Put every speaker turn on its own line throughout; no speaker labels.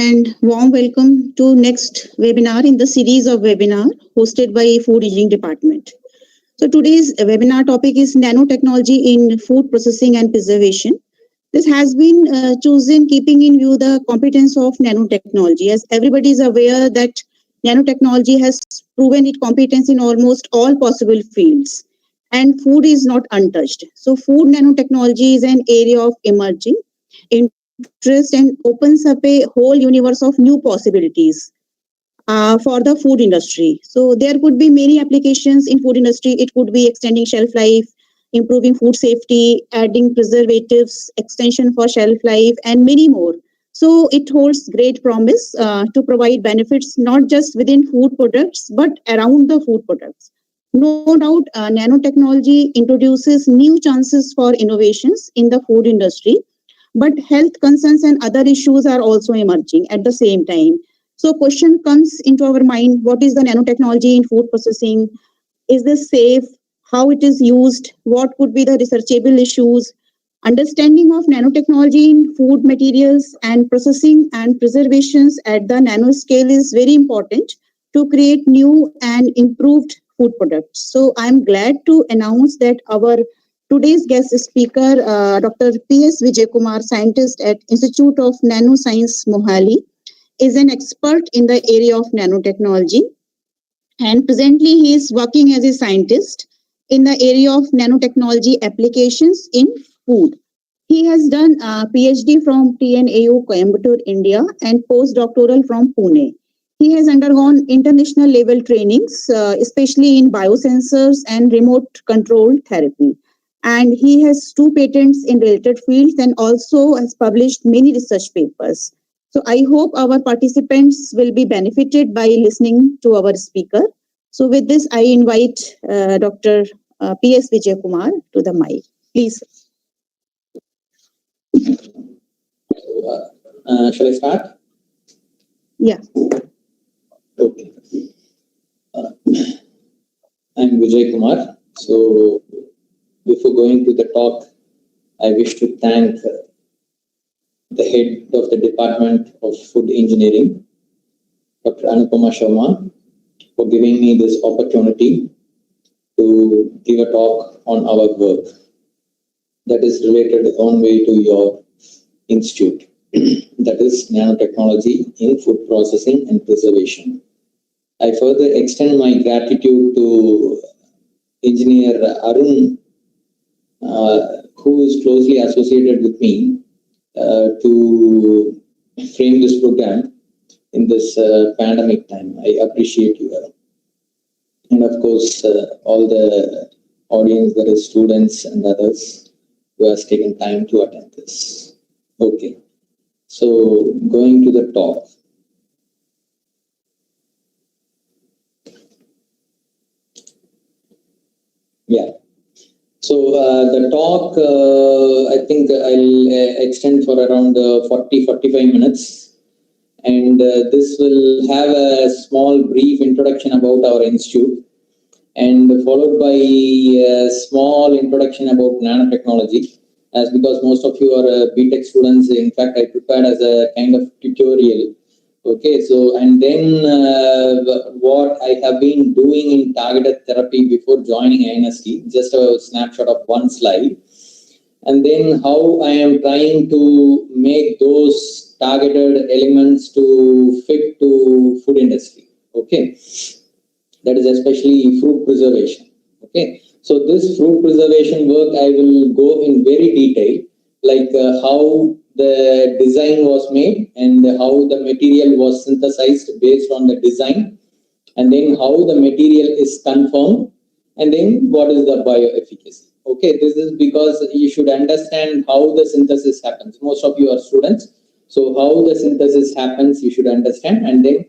and warm welcome to next webinar in the series of webinar hosted by Food Engineering Department. So today's webinar topic is nanotechnology in food processing and preservation. This has been chosen keeping in view the competence of nanotechnology, as everybody is aware that nanotechnology has proven its competence in almost all possible fields, and food is not untouched. So food nanotechnology is an area of emerging interest and opens up a whole universe of new possibilities for the food industry. So there could be many applications in food industry. It could be extending shelf life, improving food safety, adding preservatives, extension for shelf life, and many more. So it holds great promise to provide benefits not just within food products but around the food products. No doubt, nanotechnology introduces new chances for innovations in the food industry, but health concerns and other issues are also emerging at the same time. So question comes into our mind, what is the nanotechnology in food processing? Is this safe? How it is used? What could be the researchable issues? Understanding of nanotechnology in food materials and processing and preservations at the nanoscale is very important to create new and improved food products. So I'm glad to announce that our today's guest speaker, Dr. P.S. Vijay Kumar, scientist at Institute of Nanoscience, Mohali, is an expert in the area of nanotechnology, and presently he is working as a scientist in the area of nanotechnology applications in food. He has done a PhD from TNAU Coimbatore, India, and postdoctoral from Pune. He has undergone international level trainings, especially in biosensors and remote control therapy. And he has two patents in related fields and also has published many research papers. So I hope our participants will be benefited by listening to our speaker. So with this, I invite Dr. P.S. Vijay Kumar to the mic. Please.
Shall I start?
Yeah.
Okay. I'm Vijay Kumar. So before going to the talk, I wish to thank the head of the Department of Food Engineering, Dr. Anupama Sharma, for giving me this opportunity to give a talk on our work that is related one way to your institute, that is nanotechnology in food processing and preservation. I further extend my gratitude to Engineer Arun, who is closely associated with me to frame this program in this pandemic time. I appreciate you, Arun. And of course, all the audience, that is students and others who has taken time to attend this. Okay, so going to the talk. Yeah. So the talk, I think I'll extend for around 40-45 minutes. And this will have a small brief introduction about our institute, and followed by a small introduction about nanotechnology, as because most of you are BTech students. In fact, I prepared as a kind of tutorial. Okay, so and then what I have been doing in targeted therapy before joining INST, just a snapshot of one slide, and then how I am trying to make those targeted elements to fit to food industry. Okay, that is especially fruit preservation. Okay, so this fruit preservation work I will go in very detail, like how the design was made and how the material was synthesized based on the design, and then how the material is confirmed, and then what is the bioefficacy. Okay, this is because you should understand how the synthesis happens. Most of you are students, so how the synthesis happens you should understand, and then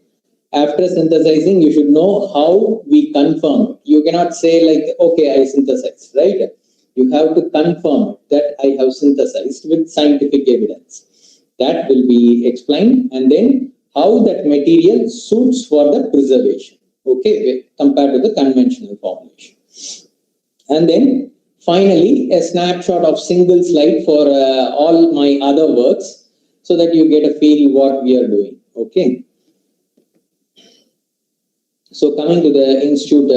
after synthesizing you should know how we confirm. You cannot say like, okay, I synthesized, right? You have to confirm that I have synthesized with scientific evidence. That will be explained, and then how that material suits for the preservation, okay, compared to the conventional formulation. And then finally, a snapshot of single slide for all my other works. so that you get a feel what we are doing. Okay. So coming to the institute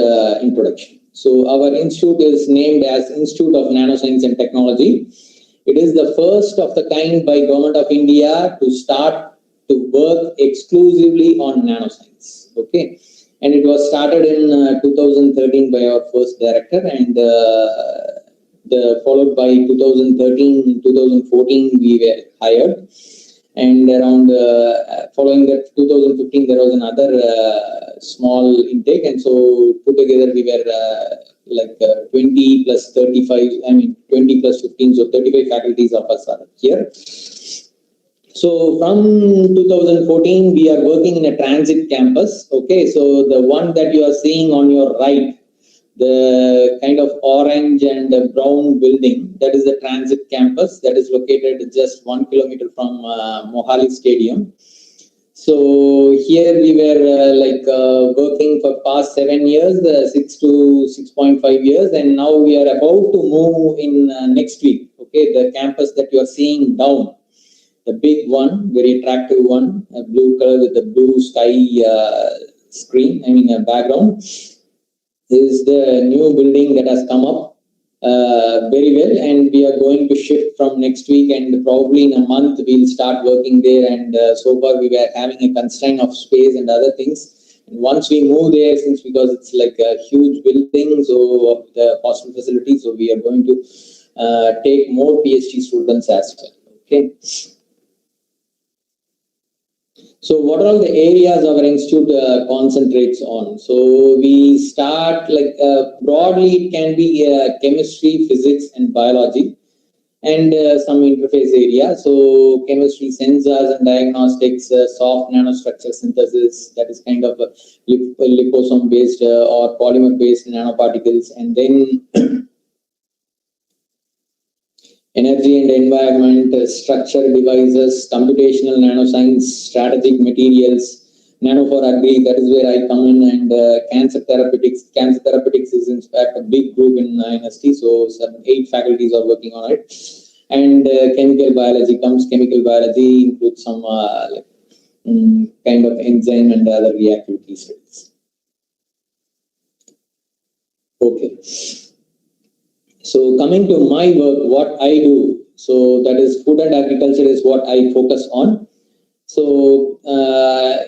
introduction. So our institute is named as Institute of Nanoscience and Technology. It is the first of the kind by Government of India to start to work exclusively on nanoscience. Okay, and it was started in 2013 by our first director, and followed by 2013, 2014 we were hired, and around following that 2015 there was another small intake, and so put together we were 20 plus 35, 20 plus 15, so 35 faculties of us are here. So from 2014 we are working in a transit campus. Okay, so the one that you are seeing on your right, the kind of orange and brown building, that is the transit campus that is located just 1 kilometer from Mohali Stadium. So here we were working for past 7 years, 6 to 6.5 years, and now we are about to move in next week. Okay, the campus that you are seeing down, the big one, very attractive one, a blue color with the blue sky screen, background, is the new building that has come up very well, and we are going to shift from next week, and probably in a month we'll start working there. And so far we were having a constraint of space and other things. And once we move there, because it's like a huge building, so of the hostel facility, so we are going to take more PhD students as well. Okay. So what are all the areas our institute concentrates on? So we start broadly, it can be chemistry, physics and biology, and some interface area. So chemistry, sensors and diagnostics, soft nanostructure synthesis, that is kind of liposome based or polymer based nanoparticles, and then energy and environment, structured devices, computational nanoscience, strategic materials, nano for agri, that is where I come in, and cancer therapeutics. Cancer therapeutics is in fact a big group in INST, so 8 faculties are working on it. And chemical biology comes. Chemical biology includes some kind of enzyme and other reactivity studies. Okay. So coming to my work, what I do, so that is food and agriculture is what I focus on. So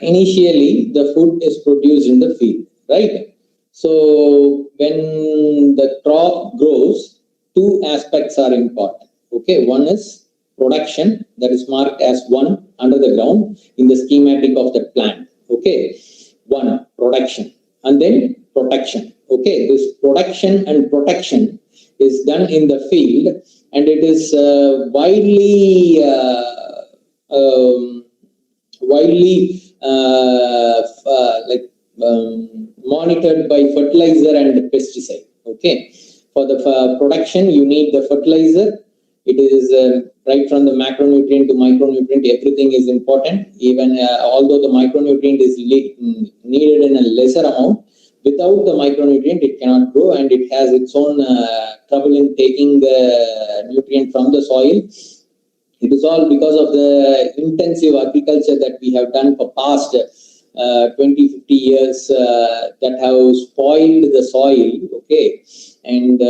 initially the food is produced in the field, right? So when the crop grows, 2 aspects are important. Okay, one is production, that is marked as 1 under the ground in the schematic of the plant. Okay, 1 production, and then protection. Okay, this production and protection is done in the field, and it is widely monitored by fertilizer and pesticide. Okay, for the production you need the fertilizer. It is right from the macronutrient to micronutrient, everything is important. Even although the micronutrient is needed in a lesser amount, without the micronutrient it cannot grow, and it has its own trouble in taking the nutrient from the soil. It is all because of the intensive agriculture that we have done for past 20-50 years that have spoiled the soil. Okay, and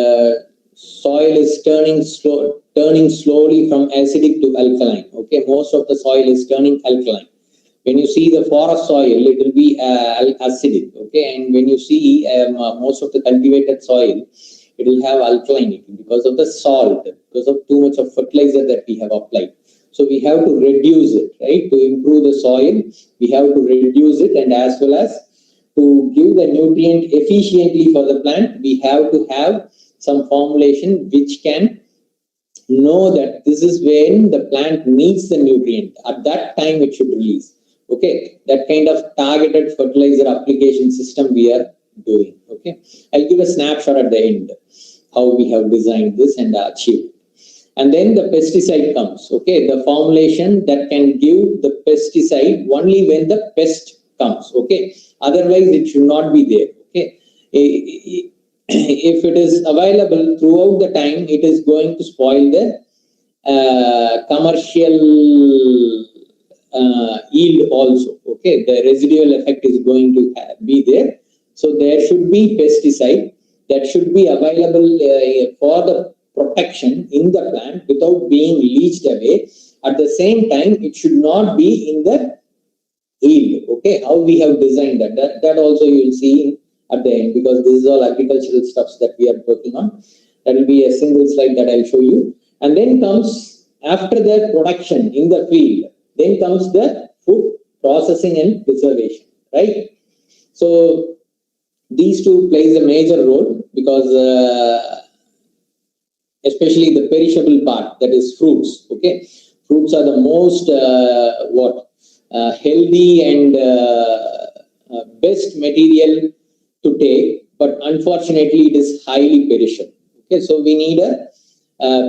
soil is turning slowly from acidic to alkaline. Okay, most of the soil is turning alkaline. When you see the forest soil, it will be acidic. Okay, and when you see most of the cultivated soil, it will have alkalinity because of the salt, because of too much of fertilizer that we have applied. So we have to reduce it, right? To improve the soil, we have to reduce it, and as well as to give the nutrient efficiently for the plant, we have to have some formulation which can know that this is when the plant needs the nutrient. At that time, it should release. Okay, that kind of targeted fertilizer application system we are doing. Okay, I'll give a snapshot at the end how we have designed this and achieved. And then the pesticide comes. Okay, the formulation that can give the pesticide only when the pest comes. Okay, otherwise it should not be there. Okay, if it is available throughout the time, it is going to spoil the commercial yield also. Okay, the residual effect is going to be there. So there should be pesticide that should be available for the protection in the plant without being leached away. At the same time, it should not be in the yield. Okay, how we have designed that also you will see at the end, because this is all agricultural stuffs that we are working on. That will be a single slide that I'll show you. And then comes, after the production in the field, then comes the food processing and preservation, right? So these two plays a major role, because especially the perishable part, that is fruits. Okay, fruits are the most healthy and best material to take, but unfortunately it is highly perishable. Okay, so we need a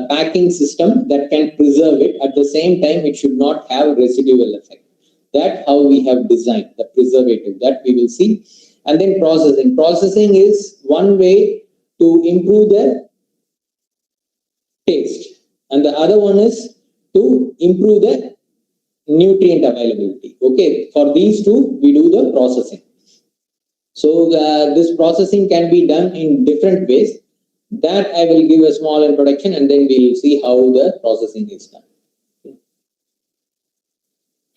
packing system that can preserve it. At the same time, it should not have residual effect. That's how we have designed the preservative, that we will see. And then processing. Processing is one way to improve the taste, and the other one is to improve the nutrient availability. Okay, for these two we do the processing. So this processing can be done in different ways. That I will give a small introduction, and then we will see how the processing is done.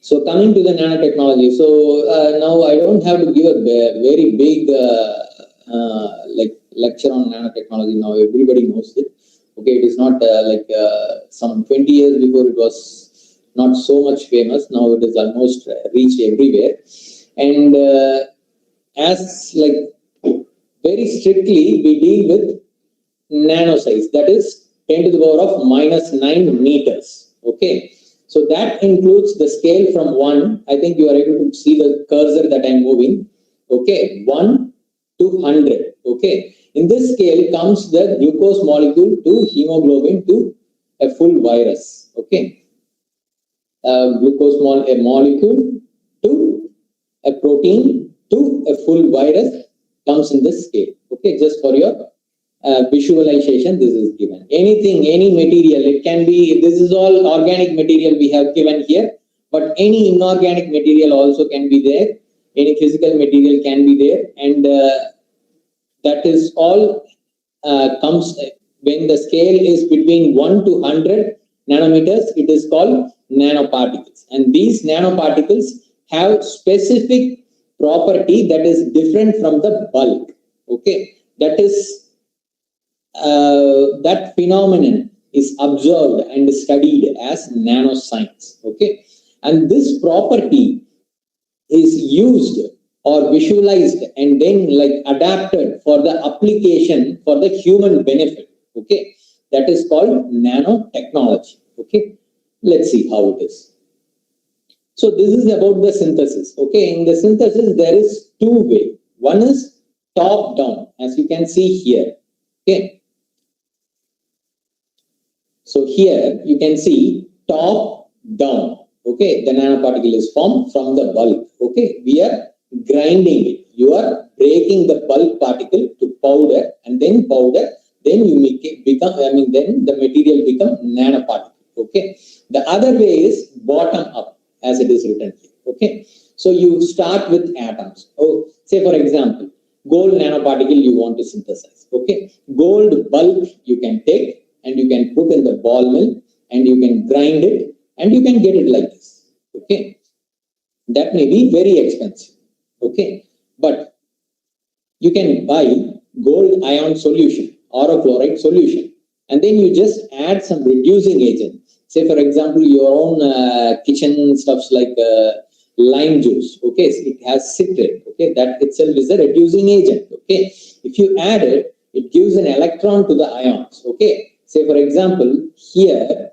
So coming to the nanotechnology. So now I don't have to give a very big lecture on nanotechnology. Now everybody knows it. Okay, it is not some 20 years before it was not so much famous. Now it is almost reached everywhere. And as very strictly we deal with nano size, that is 10 to the power of -9 meters. Okay, so that includes the scale from 1. I think you are able to see the cursor that I'm moving. Okay, 1 to 100. Okay, in this scale comes the glucose molecule to hemoglobin to a full virus. Okay, glucose molecule to a protein to a full virus comes in this scale. Okay, just for your visualization, this is given. Anything, any material, it can be, this is all organic material we have given here, but any inorganic material also can be there. Any physical material can be there, and that is all comes when the scale is between 1 to 100 nanometers. It is called nanoparticles, and these nanoparticles have specific property that is different from the bulk. Okay, that is that phenomenon is observed and studied as nanoscience. Okay, and this property is used or visualized and then adapted for the application for the human benefit. Okay, that is called nanotechnology. Okay, let's see how it is. So this is about the synthesis. Okay, in the synthesis there is two ways. One is top down, as you can see here. Okay, so here you can see top down. Okay, the nanoparticle is formed from the bulk. Okay, we are grinding it. You are breaking the bulk particle to powder, and then powder, then you make it become, then the material become nanoparticle. Okay, the other way is bottom up, as it is written here. Okay, so you start with atoms. Oh, say for example, gold nanoparticle you want to synthesize. Okay, gold bulk you can take and you can put in the ball mill and you can grind it and you can get it like this. Okay, that may be very expensive. Okay, but you can buy gold ion solution or a chloride solution, and then you just add some reducing agent. Say for example, your own kitchen stuffs like lime juice. Okay, so it has citrate. Okay, that itself is a reducing agent. Okay, if you add it, it gives an electron to the ions. Okay, say for example here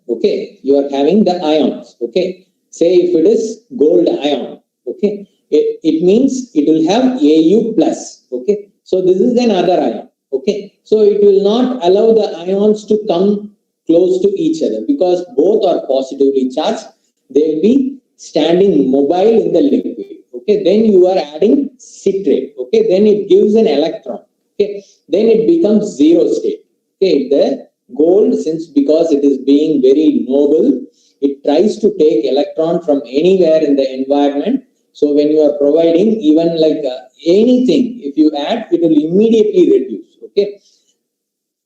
okay, you are having the ions. Okay, say if it is gold ion, okay, it means it will have Au plus. Okay, so this is another ion. Okay, so it will not allow the ions to come close to each other because both are positively charged. They will be standing mobile in the liquid. Okay, then you are adding citrate. Okay, then it gives an electron. Okay, then it becomes zero state. Okay, the gold, since because it is being very noble, it tries to take electron from anywhere in the environment. So when you are providing even like anything, if you add, it will immediately reduce. Okay,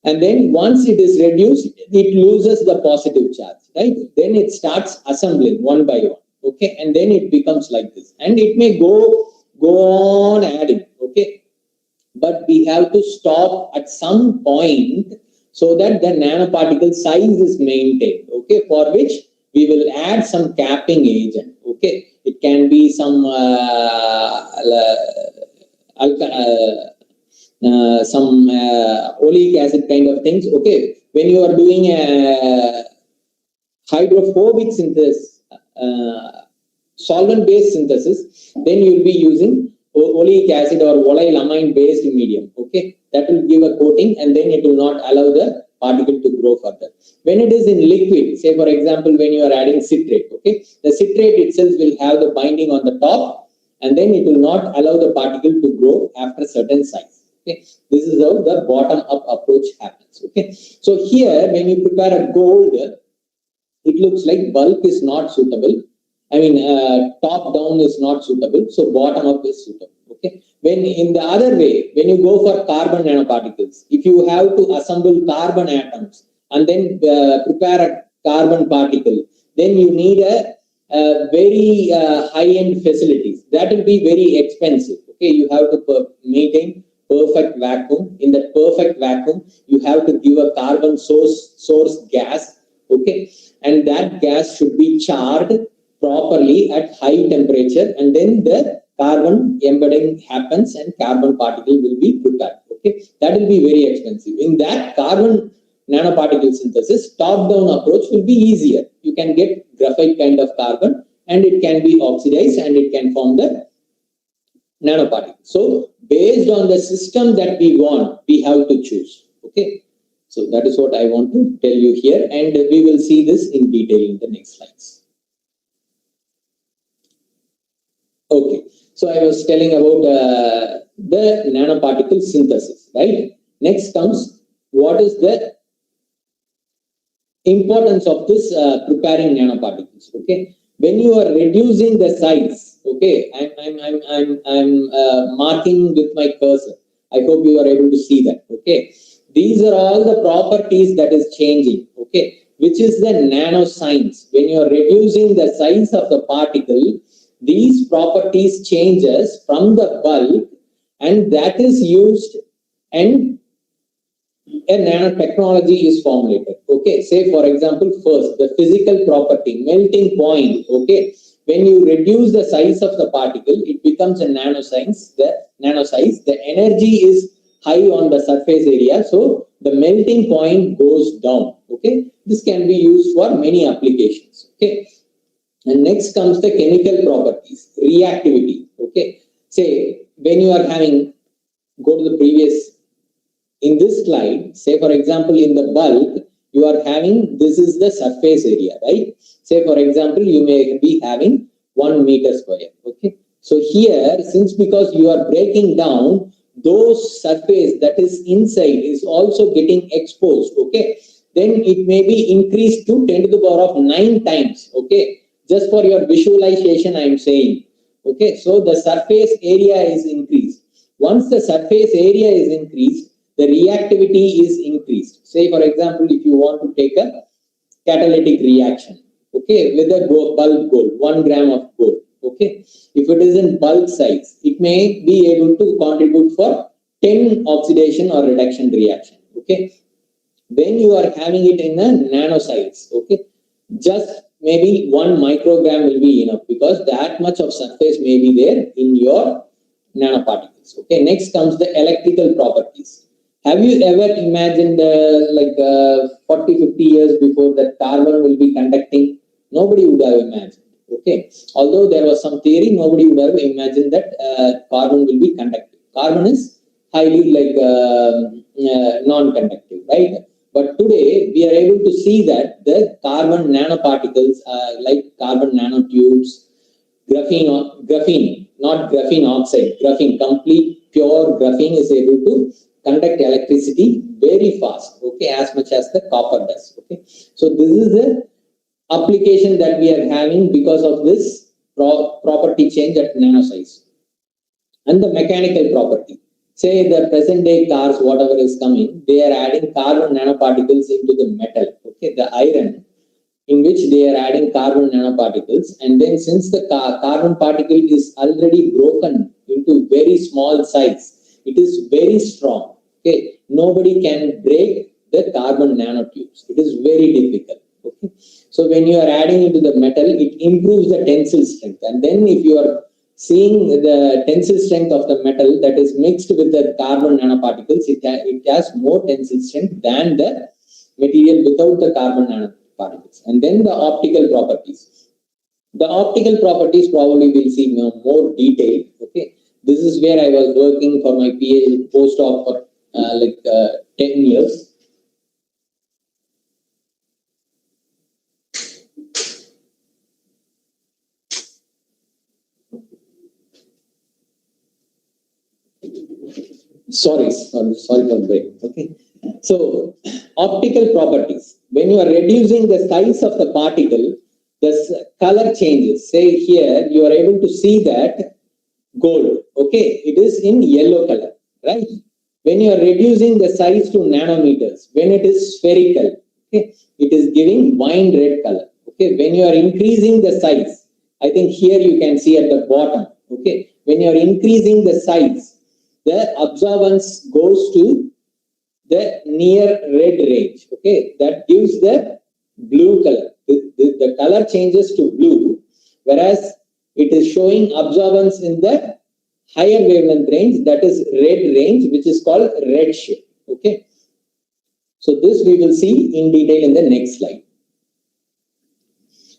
and then once it is reduced, it loses the positive charge, right? Then it starts assembling one by one. Okay, and then it becomes like this, and it may go on adding. Okay, but we have to stop at some point so that the nanoparticle size is maintained. Okay, for which we will add some capping agent. Okay, it can be some some oleic acid kind of things. Okay, when you are doing a hydrophobic synthesis, solvent based synthesis, then you will be using oleic acid or olyl amine based medium. Okay, that will give a coating and then it will not allow the particle to grow further. When it is in liquid, say for example when you are adding citrate, okay, the citrate itself will have the binding on the top and then it will not allow the particle to grow after a certain size. Okay, this is how the bottom up approach happens. Okay, so here when you prepare a gold, it looks like bulk is not suitable. I mean, top down is not suitable, so bottom up is suitable. Okay. When in the other way, when you go for carbon nanoparticles, if you have to assemble carbon atoms and then prepare a carbon particle, then you need a very high-end facilities. That will be very expensive. Okay, you have to maintain perfect vacuum. In that perfect vacuum, you have to give a carbon source gas. Okay, and that gas should be charred properly at high temperature, and then the carbon embedding happens and carbon particle will be prepared. Okay, that will be very expensive. In that carbon nanoparticle synthesis, top-down approach will be easier. You can get graphite kind of carbon and it can be oxidized and it can form the nanoparticle. So based on the system that we want, we have to choose. Okay. So that is what I want to tell you here, and we will see this in detail in the next slides. Okay, so I was telling about the nanoparticle synthesis, right? Next comes what is the importance of this preparing nanoparticles. Okay, when you are reducing the size, okay, I'm marking with my cursor. I hope you are able to see that. Okay. These are all the properties that is changing, okay, which is the nanoscience. When you are reducing the size of the particle, these properties changes from the bulk and that is used and a nanotechnology is formulated. Okay, say for example, first the physical property, melting point, okay. When you reduce the size of the particle, it becomes a nanosize. The energy is high on the surface area, so the melting point goes down. Okay, this can be used for many applications. Okay, and next comes the chemical properties, reactivity. Okay, say when you are having, go to the previous, in this slide, say for example in the bulk you are having, this is the surface area, right? Say for example you may be having 1 meter square. Okay, so here since because you are breaking down, those surface that is inside is also getting exposed. Okay, then it may be increased to 10 to the power of 9 times. Okay, just for your visualization I am saying. Okay, so the surface area is increased. Once the surface area is increased, the reactivity is increased. Say for example if you want to take a catalytic reaction, okay, with a bulk gold, 1 gram of gold. Okay, if it is in bulk size, it may be able to contribute for 10 oxidation or reduction reaction. Okay, when you are having it in a nano size, okay, just maybe 1 microgram will be enough because that much of surface may be there in your nanoparticles. Okay, next comes the electrical properties. Have you ever imagined 40-50 years before that carbon will be conducting? Nobody would have imagined. Okay, although there was some theory, nobody would have imagined that carbon will be conductive. Carbon is highly non-conductive, right? But today we are able to see that the carbon nanoparticles like carbon nanotubes, graphene, not graphene oxide, graphene, complete pure graphene is able to conduct electricity very fast, okay, as much as the copper does. Okay, so this is the application that we are having because of this property change at nano size. And the mechanical property, say the present day cars, whatever is coming, they are adding carbon nanoparticles into the metal, okay, the iron, in which they are adding carbon nanoparticles, and then since the carbon particle is already broken into very small size, it is very strong. Okay, nobody can break the carbon nanotubes. It is very difficult. Okay, so when you are adding into the metal, it improves the tensile strength, and then if you are seeing the tensile strength of the metal that is mixed with the carbon nanoparticles, it has more tensile strength than the material without the carbon nanoparticles. And then the optical properties. The optical properties probably we'll see more detail. Okay, this is where I was working for my PhD postdoc for 10 years. Sorry for the break. Okay, so optical properties. When you are reducing the size of the particle, the color changes. Say here you are able to see that gold. Okay, it is in yellow color, right? When you are reducing the size to nanometers, when it is spherical, okay, it is giving wine red color. Okay, when you are increasing the size, I think here you can see at the bottom. Okay, when you are increasing the size, the absorbance goes to the near red range. Okay, that gives the blue color. The color changes to blue, whereas it is showing absorbance in the higher wavelength range, that is red range, which is called red shift. Okay, so this we will see in detail in the next slide.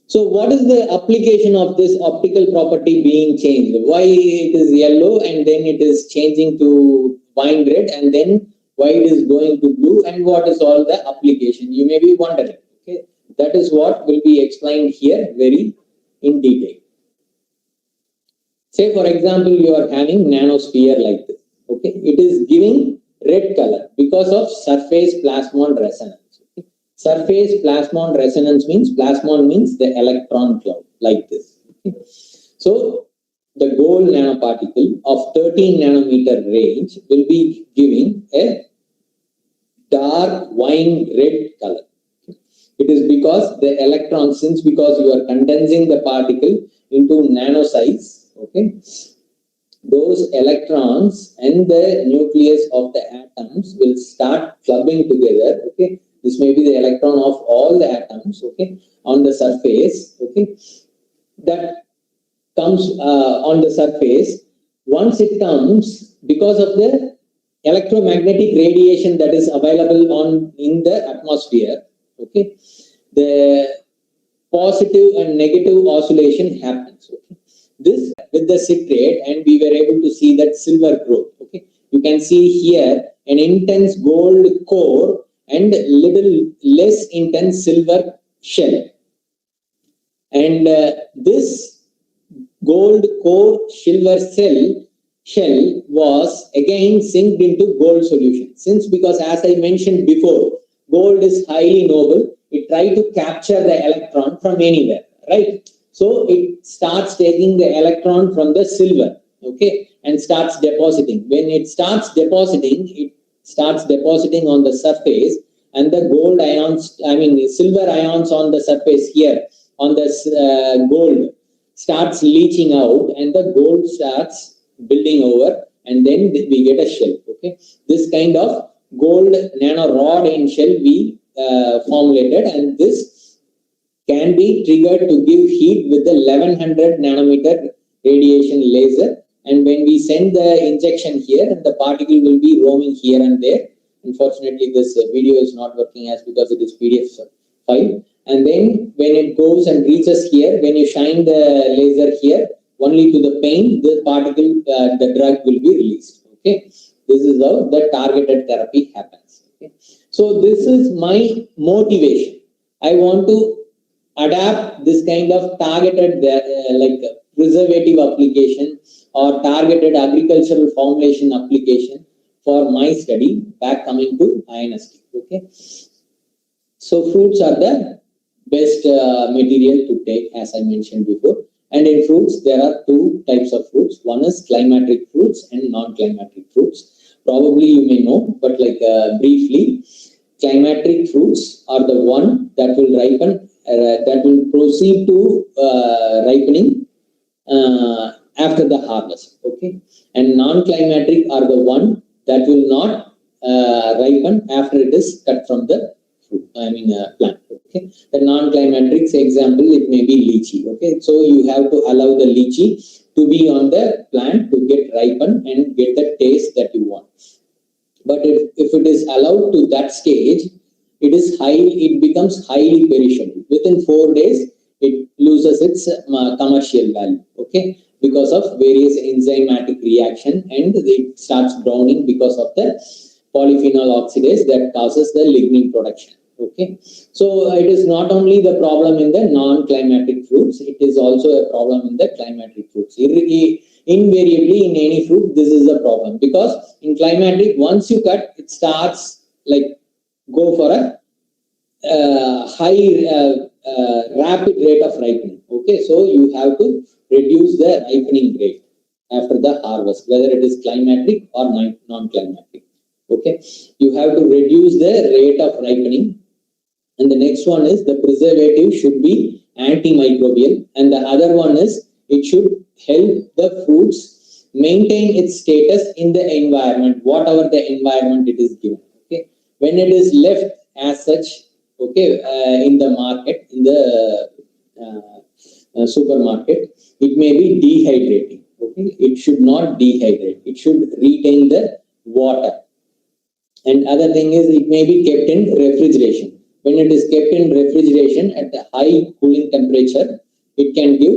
So what is the application of this optical property being changed? Why it is yellow and then it is changing to wine red, and then why it is going to blue, and what is all the application? You may be wondering. Okay, that is what will be explained here very in detail. Say for example, you are having nanosphere like this. Okay, it is giving red color because of surface plasmon resonance. Okay? Surface plasmon resonance means the electron cloud like this. Okay? So the gold nanoparticle of 13 nanometer range will be giving a dark wine red color. Okay? It is because the electrons, because you are condensing the particle into nano size. Okay, those electrons and the nucleus of the atoms will start clubbing together. Okay, this may be the electron of all the atoms. Okay, on the surface. Okay, that comes on the surface. Once it comes, because of the electromagnetic radiation that is available in the atmosphere. Okay, the positive and negative oscillation happens. Okay, this with the citrate, and we were able to see that silver growth. Okay, you can see here an intense gold core and little less intense silver shell, and this gold core silver shell was again synced into gold solution. Because as I mentioned before, gold is highly noble, it tried to capture the electron from anywhere, right? So it starts taking the electron from the silver, okay, and starts depositing. When it starts depositing on the surface, and the silver ions on the surface here on this gold starts leaching out, and the gold starts building over, and then we get a shell. Okay, this kind of gold nano rod in shell we formulated, and this can be triggered to give heat with the 1100 nanometer radiation laser. And when we send the injection here, the particle will be roaming here and there. Unfortunately, this video is not working as because it is PDF file. And then when it goes and reaches here, when you shine the laser here, only to the paint, the particle, the drug will be released. Okay, this is how the targeted therapy happens. Okay, so this is my motivation. I want to adapt this kind of targeted preservative application or targeted agricultural formulation application for my study. Back coming to INST. Okay. So fruits are the best material to take, as I mentioned before. And in fruits, there are two types of fruits. One is climatic fruits and non-climatic fruits. Probably you may know, but briefly, climatic fruits are the one that will ripen, that will proceed to ripening after the harvest. Okay, and non-climatic are the one that will not ripen after it is cut from the fruit. Plant. Okay, the non-climatic example, it may be lychee. Okay, so you have to allow the lychee to be on the plant to get ripen and get the taste that you want. But if it is allowed to that stage, it becomes highly perishable. Within 4 days, it loses its commercial value. Okay, because of various enzymatic reaction, and it starts browning because of the polyphenol oxidase that causes the lignin production. Okay, so it is not only the problem in the non-climatic fruits, it is also a problem in the climatic fruits. Invariably, in any fruit, this is the problem, because in climatic, once you cut, it starts go for a high rapid rate of ripening. Okay, so you have to reduce the ripening rate after the harvest, whether it is climatic or non-climatic. Okay, you have to reduce the rate of ripening. And the next one is the preservative should be antimicrobial, and the other one is it should help the fruits maintain its status in the environment, whatever the environment it is given. Okay, when it is left as such, okay, in the market, in the supermarket, it may be dehydrating. Okay, it should not dehydrate, it should retain the water. And other thing is, it may be kept in refrigeration. When it is kept in refrigeration at a high cooling temperature, it can give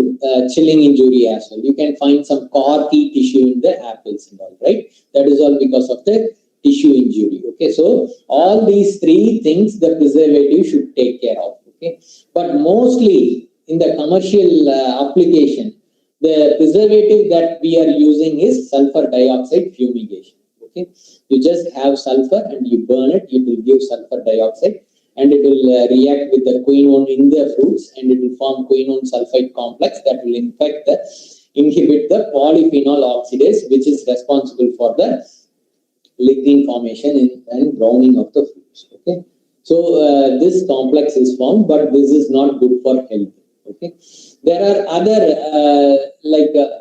chilling injury as well. You can find some corky tissue in the apples and all, right? That is all because of the tissue injury. Okay, so all these three things the preservative should take care of. Okay, but mostly in the commercial application, the preservative that we are using is sulfur dioxide fumigation. Okay, you just have sulfur and you burn it, it will give sulfur dioxide, and it will react with the quinone in the fruits, and it will form quinone sulfide complex that will inhibit the polyphenol oxidase, which is responsible for the lignin formation and browning of the fruits. Okay, so this complex is formed, but this is not good for health. Okay, there are other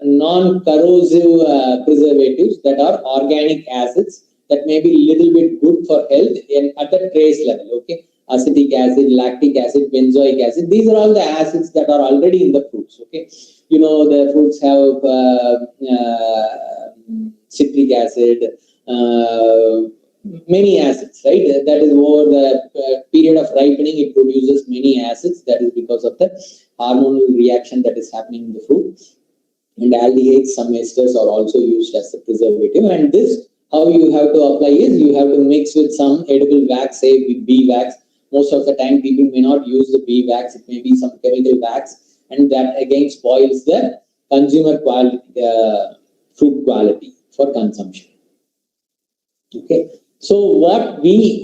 non-corrosive preservatives that are organic acids that may be little bit good for health at the trace level. Okay, acetic acid, lactic acid, benzoic acid. These are all the acids that are already in the fruits. Okay, you know, the fruits have citric acid, many acids, right? That is over the period of ripening, it produces many acids. That is because of the hormonal reaction that is happening in the fruit. And aldehydes, some esters are also used as a preservative. And this, how you have to apply is, you have to mix with some edible wax, say with bee wax. Most of the time people may not use the bee wax, it may be some chemical wax, and that again spoils the consumer quality, fruit quality for consumption. Okay, so what we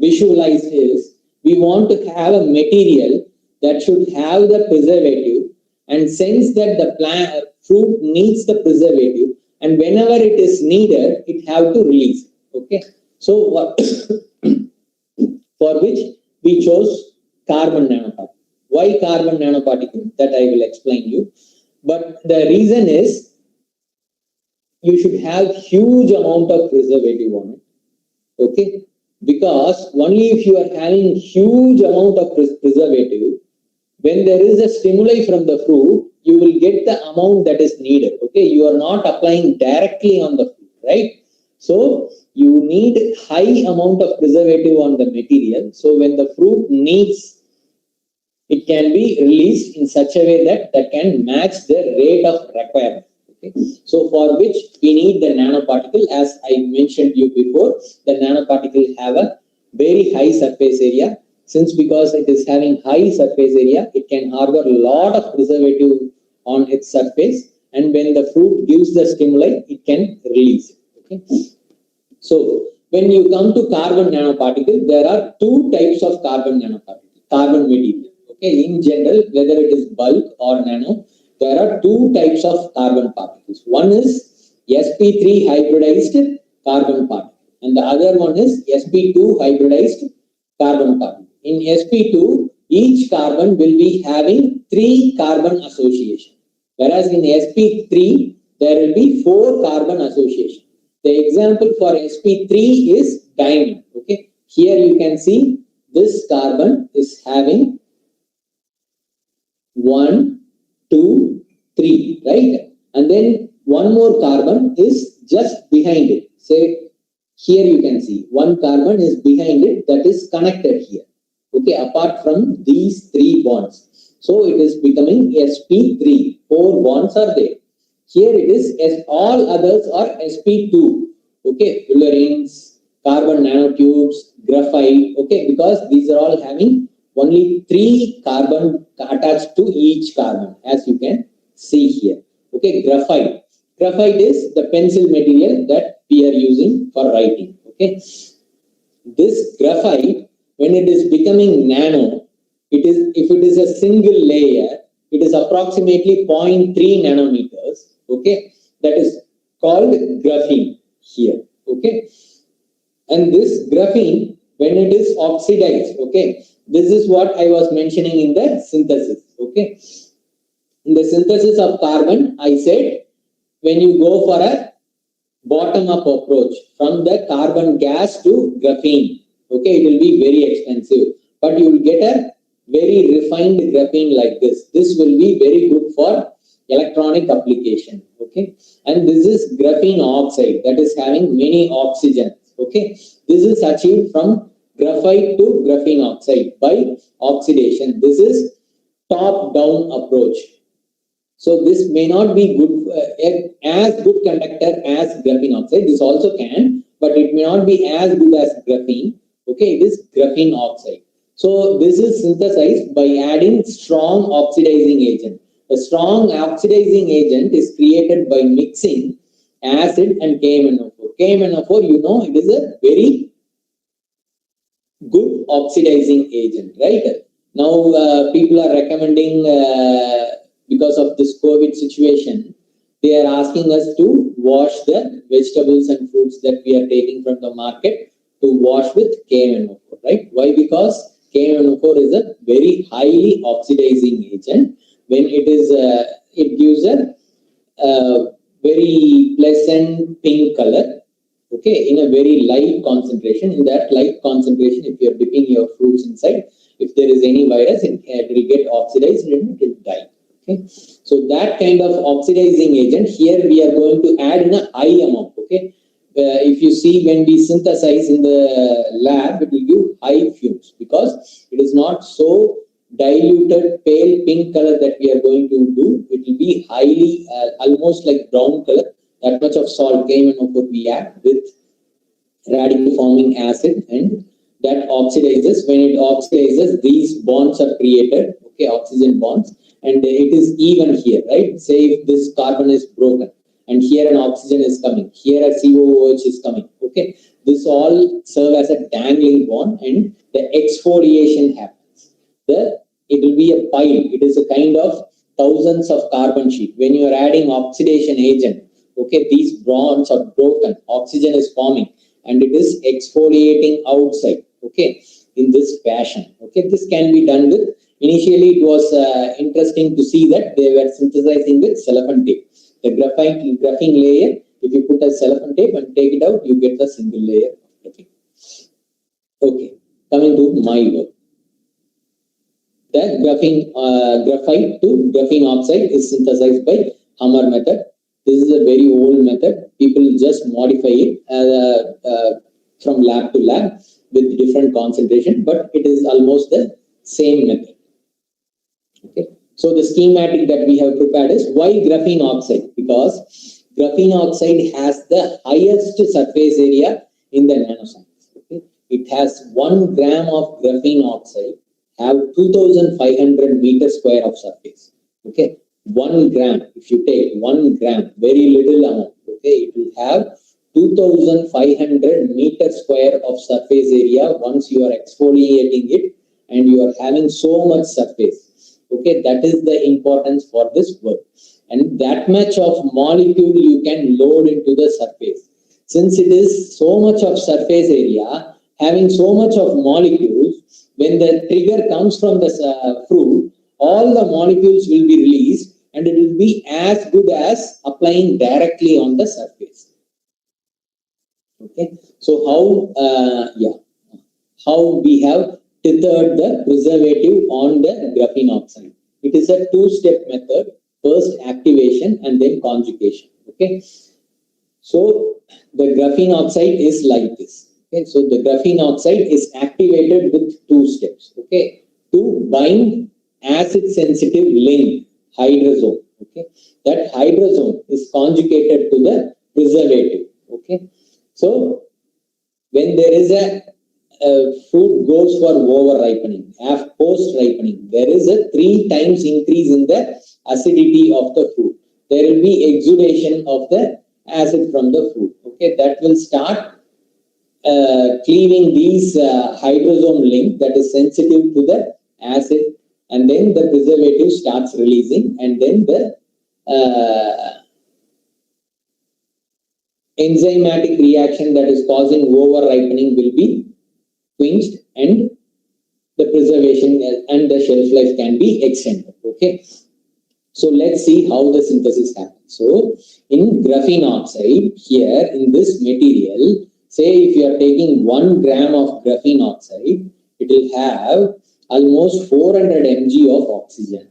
visualize is, we want to have a material that should have the preservative, and sense that the fruit needs the preservative, and whenever it is needed, it have to release. Okay, so what for which we chose carbon nanoparticle. Why carbon nanoparticle? That I will explain you. But the reason is, you should have huge amount of preservative on it. Okay, because only if you are having huge amount of preservative, when there is a stimuli from the fruit, you will get the amount that is needed. Okay, you are not applying directly on the fruit, right? So you need high amount of preservative on the material. So when the fruit needs, it can be released in such a way that can match the rate of requirement. Okay, so for which we need the nanoparticle. As I mentioned you before, the nanoparticle have a very high surface area. Since because it is having high surface area, it can harbor a lot of preservative on its surface, and when the fruit gives the stimuli, it can release it. Okay, So when you come to carbon nanoparticle, there are two types of carbon nanoparticle, carbon material. Okay, in general, whether it is bulk or nano, there are two types of carbon particles. One is sp3 hybridized carbon particle, and the other one is sp2 hybridized carbon particle. In sp2, each carbon will be having 3 carbon association, whereas in sp3 there will be 4 carbon association. The example for sp3 is diamond. Okay, here you can see this carbon is having 1, 2, 3, right? And then one more carbon is just behind it. Say here you can see one carbon is behind it, that is connected here. Okay, apart from these 3 bonds. So it is becoming sp3. 4 bonds are there. Here it is as all others are sp2. Okay, fullerenes, carbon nanotubes, graphite. Okay, because these are all having only 3 carbon attached to each carbon, as you can see here. Okay, graphite. Graphite is the pencil material that we are using for writing. Okay, this graphite, when it is becoming nano, it is, if it is a single layer, it is approximately 0.3 nanometers. Okay, that is called graphene here. Okay, and this graphene, when it is oxidized, okay, this is what I was mentioning in the synthesis. Okay, in the synthesis of carbon, I said when you go for a bottom up approach from the carbon gas to graphene, okay, it will be very expensive, but you will get a very refined graphene like this. This will be very good for electronic application. Okay, and this is graphene oxide that is having many oxygens. Okay, this is achieved from graphite to graphene oxide by oxidation. This is top down approach. So this may not be good as good conductor as graphene oxide. This also can, but it may not be as good as graphene. Okay, it is graphene oxide. So this is synthesized by adding strong oxidizing agent. A strong oxidizing agent is created by mixing acid and KMnO4. KMnO4, you know, it is a very good oxidizing agent, right? Now people are recommending because of this COVID situation, they are asking us to wash the vegetables and fruits that we are taking from the market to wash with KMnO4, right? Why? Because KMnO4 is a very highly oxidizing agent. When it is, it gives a very pleasant pink color. Okay, in a very light concentration. In that light concentration, if you are dipping your fruits inside, if there is any virus, it will get oxidized and it will die. Okay, so that kind of oxidizing agent here we are going to add in a high amount. Okay, if you see when we synthesize in the lab, it will give high fumes because it is not so diluted pale pink color that we are going to do. It will be highly almost like brown color. That much of salt KMnO4 we add with radical forming acid, and that oxidizes. When it oxidizes, these bonds are created. Okay, oxygen bonds, and it is even here, right? Say if this carbon is broken and here an oxygen is coming, here a COOH is coming. Okay, this all serve as a dangling bond, and the exfoliation happens. It will be a pile. It is a kind of thousands of carbon sheet. When you are adding oxidation agent, okay, these bonds are broken, oxygen is forming, and it is exfoliating outside. Okay, in this fashion. Okay, this can be done with. Initially, it was interesting to see that they were synthesizing with cellophane tape. The graphene layer, if you put a cellophane tape and take it out, you get the single layer of graphene. Okay, coming to my work. The graphite to graphene oxide is synthesized by Hammer method. This is a very old method. People just modify it from lab to lab with different concentration, but it is almost the same method. Okay. So the schematic that we have prepared is why graphene oxide? Because graphene oxide has the highest surface area in the nanoscience. Okay. It has 1 gram of graphene oxide have 2,500 meters square of surface. Okay. 1 gram, if you take 1 gram, very little amount, okay, it will have 2500 meter square of surface area once you are exfoliating it and you are having so much surface. Okay, that is the importance for this work. And that much of molecule you can load into the surface. Since it is so much of surface area, having so much of molecules, when the trigger comes from the fruit, all the molecules will be released and it will be as good as applying directly on the surface. Okay, so how we have tethered the preservative on the graphene oxide. It is a two-step method: first activation and then conjugation. Okay, so the graphene oxide is like this. Okay, so the graphene oxide is activated with two steps. Okay, to bind acid-sensitive link hydrazone. Okay, that hydrazone is conjugated to the preservative. Okay, so when there is a fruit goes for over ripening, post ripening, there is a 3 times increase in the acidity of the fruit. There will be exudation of the acid from the fruit. Okay, that will start cleaving these hydrazone link that is sensitive to the acid, and then the preservative starts releasing, and then the enzymatic reaction that is causing over ripening will be quenched, and the preservation and the shelf life can be extended. Okay, so let's see how the synthesis happens. So in graphene oxide, here in this material, say if you are taking 1 gram of graphene oxide, it will have almost 400 mg of oxygen.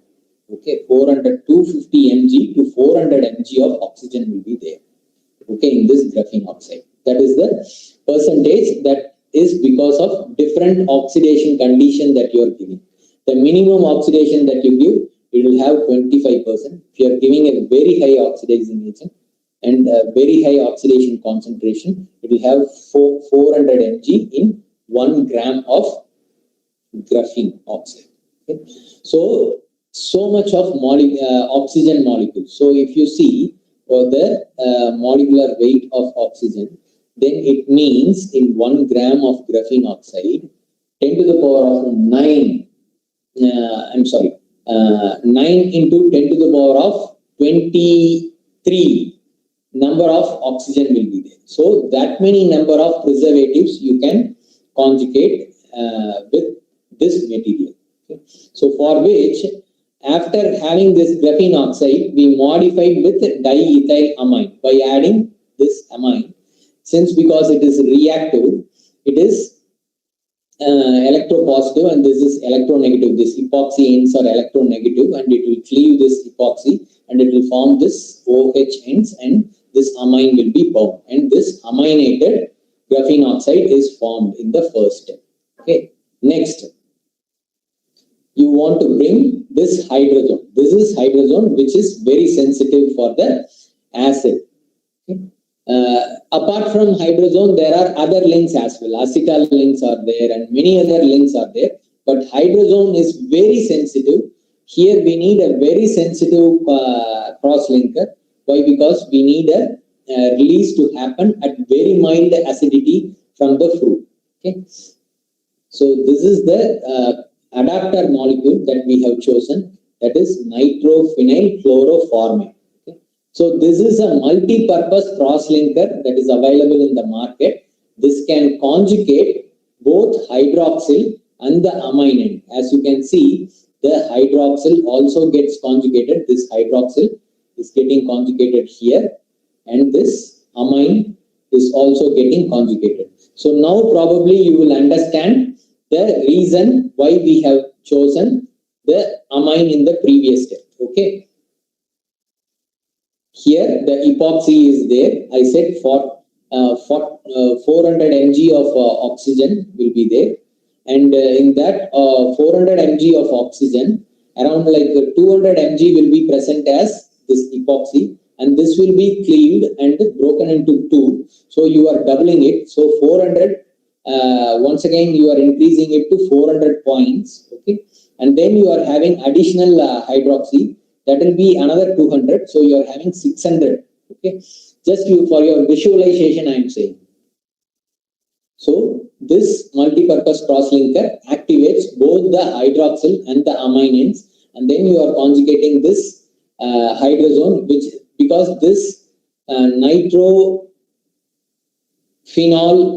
Okay, 250 mg to 400 mg of oxygen will be there. Okay, in this graphene oxide, that is the percentage that is because of different oxidation condition that you are giving. The minimum oxidation that you give, it will have 25%. If you are giving a very high oxidizing agent and a very high oxidation concentration, it will have 400 mg in 1 gram of graphene oxide. Okay. So much of oxygen molecules. So if you see for the molecular weight of oxygen, then it means in 1 gram of graphene oxide, 10 to the power of 9, 9 into 10 to the power of 23 number of oxygen will be there. So that many number of preservatives you can conjugate with this material. Okay. So for which, after having this graphene oxide, we modified with diethyl amine by adding this amine. Since because it is reactive, it is electropositive and this is electronegative. This epoxy ends are electronegative and it will cleave this epoxy and it will form this OH ends and this amine will be bound. And this aminated graphene oxide is formed in the first step. Okay. Next, you want to bring this hydrazone. This is hydrazone which is very sensitive for the acid. Okay. Apart from hydrazone, there are other links as well. Acetal links are there and many other links are there. But hydrazone is very sensitive. Here we need a very sensitive cross-linker. Why? Because we need a release to happen at very mild acidity from the fruit. Okay. So this is the adapter molecule that we have chosen. That is nitrophenyl chloroformate. So this is a multi-purpose cross-linker that is available in the market. This can conjugate both hydroxyl and the amine end. As you can see, the hydroxyl also gets conjugated. This hydroxyl is getting conjugated here and this amine is also getting conjugated. So now probably you will understand the reason why we have chosen the amine in the previous step. Okay. Here the epoxy is there. I said for 400 mg of oxygen will be there, and in that 400 mg of oxygen, around like 200 mg will be present as this epoxy, and this will be cleaved and broken into two. So you are doubling it. So 400. Once again, you are increasing it to 400 points. Okay, and then you are having additional hydroxy. That will be another 200. So you are having 600. Okay, Just you for your visualization, I am saying. So this multi-purpose cross-linker activates both the hydroxyl and the amine ends, and then you are conjugating this hydrazone, which because this nitrophenol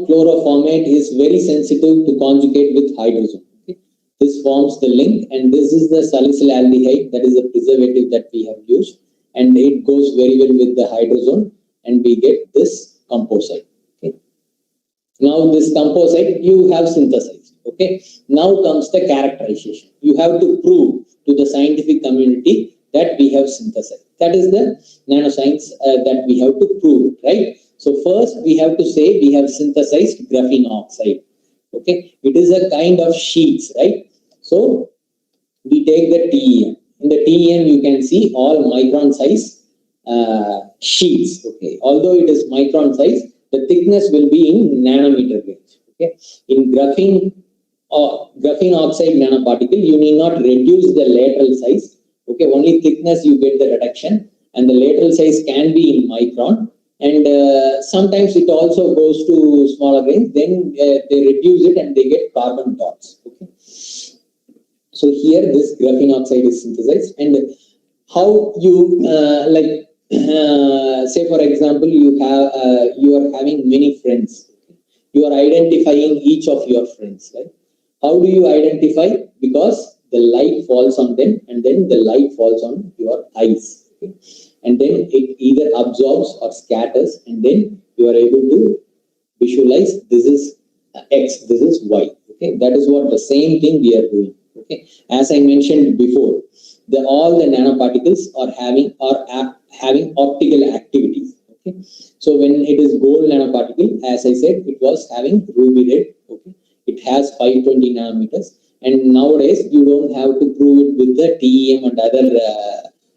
chloroformate is very sensitive to conjugate with hydrazone. Okay? This forms the link, and this is the salicylaldehyde, that is the preservative that we have used, and it goes very well with the hydrazone, and we get this composite. Now this composite you have synthesized. Okay. Now comes the characterization. You have to prove to the scientific community that we have synthesized. That is the nanoscience that we have to prove, right? So first we have to say we have synthesized graphene oxide. Okay. It is a kind of sheets, right? So we take the TEM. In the TEM you can see all micron size sheets. Okay. Although it is micron size, the thickness will be in nanometer range. Okay. In graphene oxide nanoparticle, you need not reduce the lateral size. Okay. Only thickness you get the reduction, and the lateral size can be in micron. And sometimes it also goes to smaller range. Then they reduce it and they get carbon dots. Okay. So here this graphene oxide is synthesized, and how you say for example you are having many friends. You are identifying each of your friends, right? How do you identify? Because the light falls on them, and then the light falls on your eyes, okay? And then it either absorbs or scatters, and then you are able to visualize this is X, this is Y. Okay, that is what the same thing we are doing. Okay, as I mentioned before, all the nanoparticles are having optical activities. Okay, so when it is gold nanoparticle, as I said, it was having ruby red. Okay, it has 520 nanometers, and nowadays you don't have to prove it with the TEM and other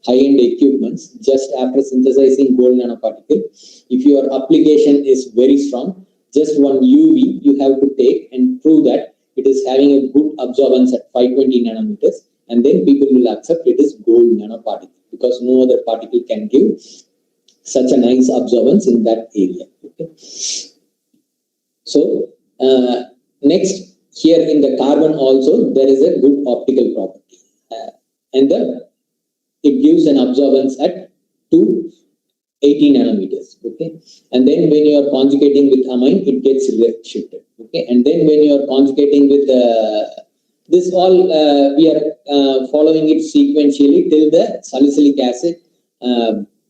high-end equipments. Just after synthesizing gold nanoparticle, if your application is very strong, just one UV you have to take and prove that it is having a good absorbance at 520 nanometers, and then people will accept it is gold nanoparticle, because no other particle can give such a nice absorbance in that area. Okay. So next, here in the carbon also there is a good optical property, and it gives an absorbance at 280 nanometers. Okay, and then when you are conjugating with amine, it gets shifted. Okay, and then when you are conjugating with this all we are following it sequentially till the salicylic acid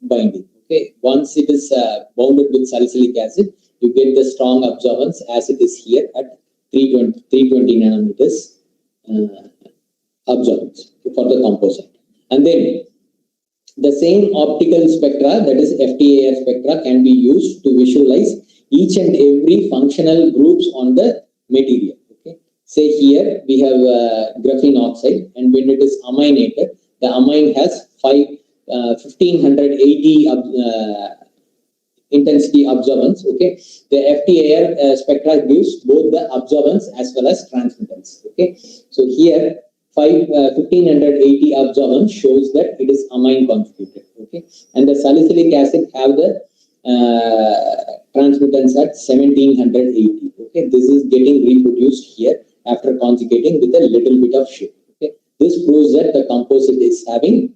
binding. Okay, once it is bounded with salicylic acid, you get the strong absorbance as it is here at 320 nanometers absorbance for the composite. And then the same optical spectra, that is FTIR spectra, can be used to visualize each and every functional groups on the material. Okay, say here we have graphene oxide, and when it is aminated, the amine has 1580 intensity absorbance. Okay, the FTIR spectra gives both the absorbance as well as transmittance. Okay, so here 1580 absorbance shows that it is amine conjugated. Okay, and the salicylic acid have the transmittance at 1780. Okay, this is getting reproduced here after conjugating with a little bit of shift. Okay, this proves that the composite is having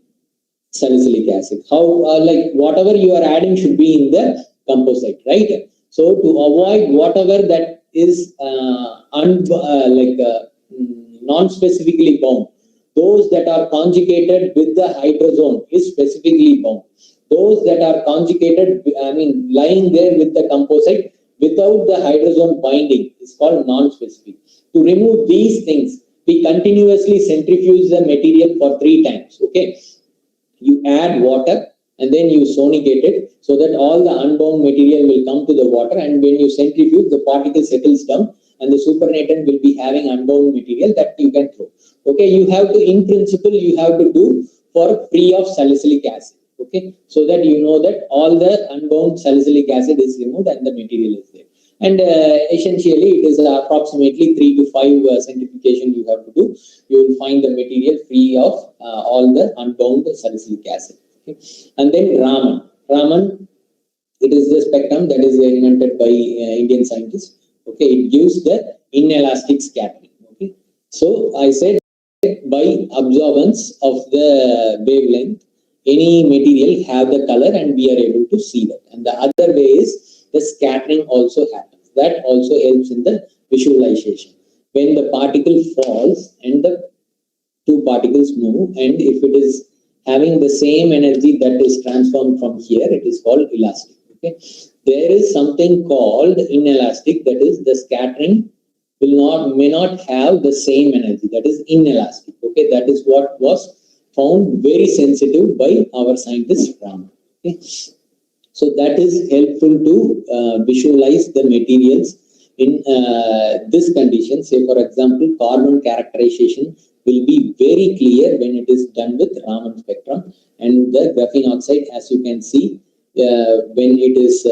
salicylic acid. How like whatever you are adding should be in the composite, right? So to avoid whatever that is non-specifically bound, those that are conjugated with the hydrazone is specifically bound. Those that are conjugated, lying there with the composite without the hydrazone binding is called non-specific. To remove these things, we continuously centrifuge the material for 3 times. Okay, you add water and then you sonicate it so that all the unbound material will come to the water, and when you centrifuge, the particle settles down and the supernatant will be having unbound material that you can throw. Okay, you have to, in principle, you have to do for free of salicylic acid. Okay, so that you know that all the unbound salicylic acid is removed and the material is there. And essentially, it is approximately 3 to 5 centrifugation you have to do. You will find the material free of all the unbound salicylic acid. Okay, and then Raman It is the spectrum that is invented by Indian scientists. Okay, it gives the inelastic scattering. Okay, so I said by absorbance of the wavelength, any material have the color and we are able to see that. And the other way is the scattering also happens. That also helps in the visualization. When the particle falls and the two particles move, and if it is having the same energy that is transformed from here, it is called elastic. Okay, there is something called inelastic, that is the scattering may not have the same energy, that is inelastic. Okay, that is what was found very sensitive by our scientist Ram. Okay, so that is helpful to visualize the materials in this condition. Say for example, carbon characterization will be very clear when it is done with Raman spectrum, and the graphene oxide, as you can see, when it is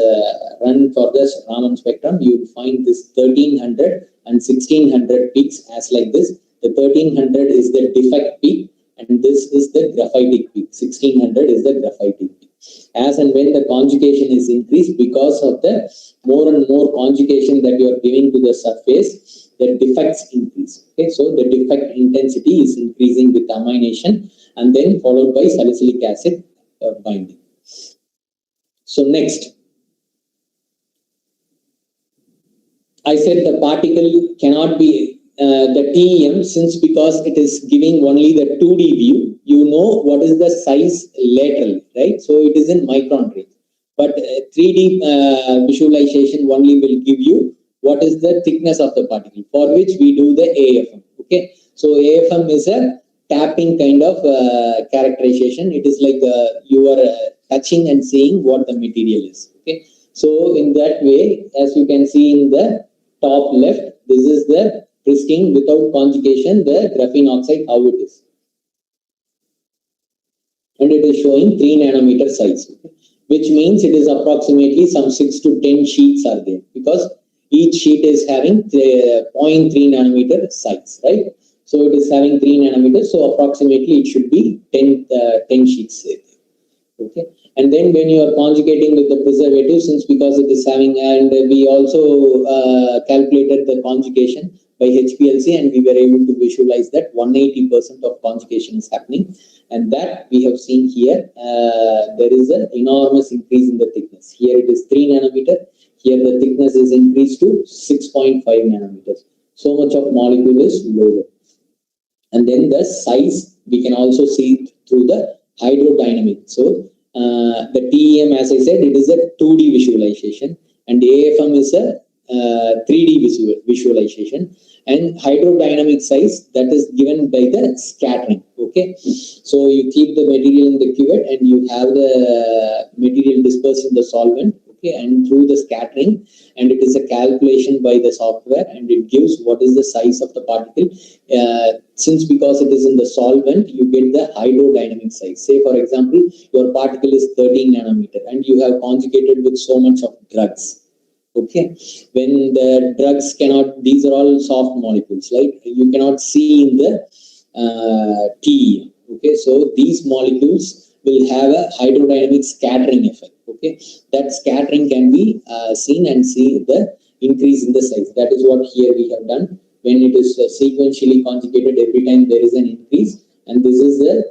run for this Raman spectrum, you will find this 1300 and 1600 peaks as like this. The 1300 is the defect peak, and this is the graphitic peak. 1600 is the graphitic peak. As and when the conjugation is increased, because of the more and more conjugation that you are giving to the surface, the defects increase. Okay, so the defect intensity is increasing with amination, and then followed by salicylic acid binding. So next, I said the particle cannot be the TEM, since because it is giving only the 2D view, you know what is the size laterally, right? So it is in micron range. But 3D visualization only will give you what is the thickness of the particle, for which we do the AFM. Okay, so AFM is a tapping kind of characterization. It is like you are touching and seeing what the material is. Okay, so in that way, as you can see in the top left, this is the pristine without conjugation, the graphene oxide, how it is. And it is showing 3 nanometer size, which means it is approximately some 6 to 10 sheets are there, because each sheet is having 0.3 nanometer size, right? So it is having 3 nanometers, so approximately it should be 10 sheets there. Okay, and then when you are conjugating with the preservative, since because it is having, and we also calculated the conjugation by HPLC, and we were able to visualize that 180% of conjugation is happening, and that we have seen here. There is an enormous increase in the thickness. Here it is 3 nanometer. Here the thickness is increased to 6.5 nanometers. So much of molecule is loaded, and then the size we can also see through the hydrodynamic. So the TEM, as I said, it is a 2D visualization, and AFM is a 3D visualization, and hydrodynamic size that is given by the scattering. Okay, so you keep the material in the cuvette and you have the material dispersed in the solvent. Okay, and through the scattering, and it is a calculation by the software, and it gives what is the size of the particle. Since because it is in the solvent, you get the hydrodynamic size. Say for example, your particle is 13 nanometer, and you have conjugated with so much of drugs. Okay, when the drugs cannot, these are all soft molecules, right? You cannot see in the TEM. Okay, so these molecules will have a hydrodynamic scattering effect. Okay, that scattering can be seen, and see the increase in the size. That is what here we have done. When it is sequentially conjugated, every time there is an increase, and this is the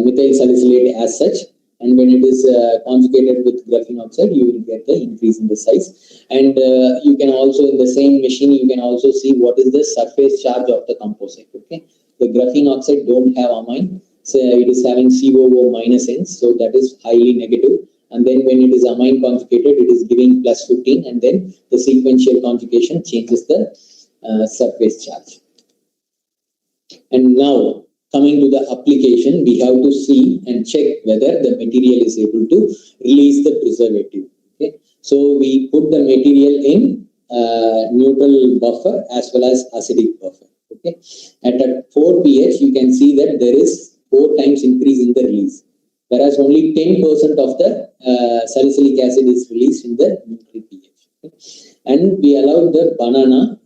methyl salicylate as such. And when it is conjugated with graphene oxide, you will get the increase in the size. And you can also, in the same machine, you can also see what is the surface charge of the composite. Okay, the graphene oxide don't have amine, so it is having COO minus ends, so that is highly negative. And then when it is amine conjugated, it is giving plus 15, and then the sequential conjugation changes the surface charge. And now, coming to the application, we have to see and check whether the material is able to release the preservative. Okay, so we put the material in neutral buffer as well as acidic buffer. Okay, at a 4 pH, you can see that there is 4 times increase in the release, whereas only 10% of the salicylic acid is released in the neutral pH. Okay? And we allowed the banana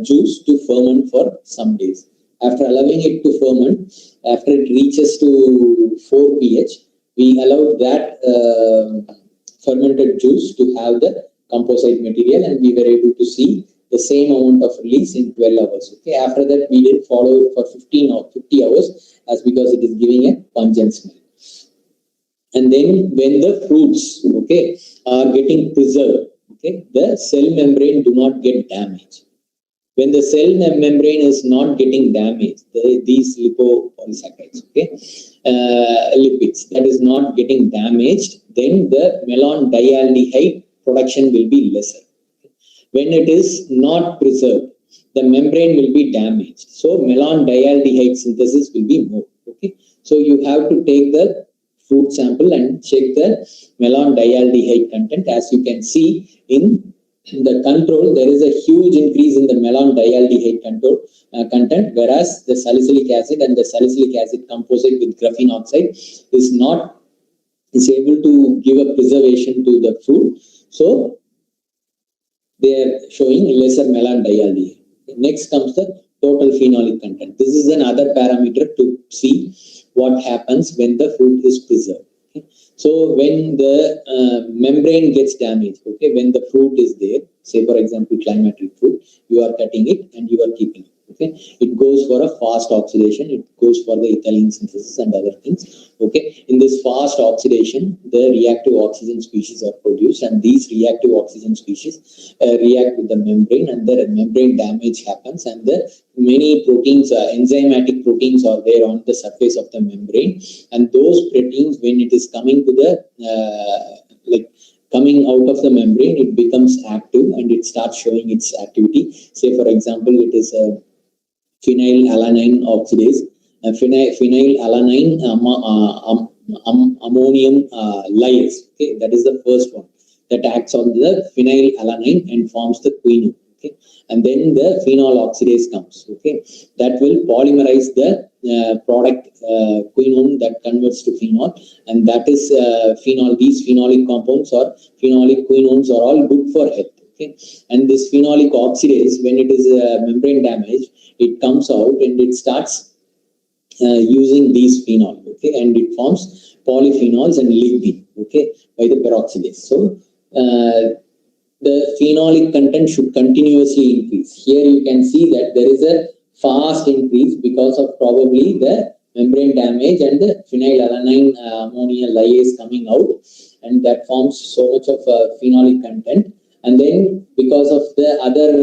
juice to ferment for some days. After allowing it to ferment, after it reaches to 4 pH, we allowed that fermented juice to have the composite material, and we were able to see the same amount of release in 12 hours. Okay, after that we didn't follow it for 15 or 50 hours as because it is giving a pungent smell. And then when the fruits, okay, are getting preserved, okay, the cell membrane do not get damaged. When the cell membrane is not getting damaged, these lipopolysaccharides, okay, lipids, that is not getting damaged, then the malondialdehyde production will be lesser. When it is not preserved, the membrane will be damaged. So malondialdehyde synthesis will be more. Okay, so you have to take the fruit sample and check the malondialdehyde content. As you can see in the control, there is a huge increase in the malondialdehyde content, whereas the salicylic acid and the salicylic acid composite with graphene oxide is able to give a preservation to the fruit. So they are showing lesser malondialdehyde. Next comes the total phenolic content. This is another parameter to see what happens when the fruit is preserved. Okay. So when the membrane gets damaged, okay, when the fruit is there, say for example climatic fruit, you are cutting it and you are keeping it. Okay, it goes for a fast oxidation. It goes for the ethylene synthesis and other things. Okay, in this fast oxidation, the reactive oxygen species are produced, and these reactive oxygen species react with the membrane, and the membrane damage happens, and the many proteins, enzymatic proteins, are there on the surface of the membrane, and those proteins, when it is coming to the coming out of the membrane, it becomes active and it starts showing its activity. Say for example, it is a phenylalanine oxidase, phenylalanine ammonium lyase. Okay, that is the first one that acts on the phenylalanine and forms the quinone. Okay, and then the phenol oxidase comes. Okay, that will polymerize the product quinone that converts to phenol, and that is phenol. These phenolic compounds or phenolic quinones are all good for health. Okay, and this phenolic oxidase, when it is membrane damage, it comes out and it starts using these phenol, okay, and it forms polyphenols and lignin, okay, by the peroxidase. So the phenolic content should continuously increase. Here you can see that there is a fast increase because of probably the membrane damage and the phenylalanine ammonia lyase coming out, and that forms so much of phenolic content. And then because of the other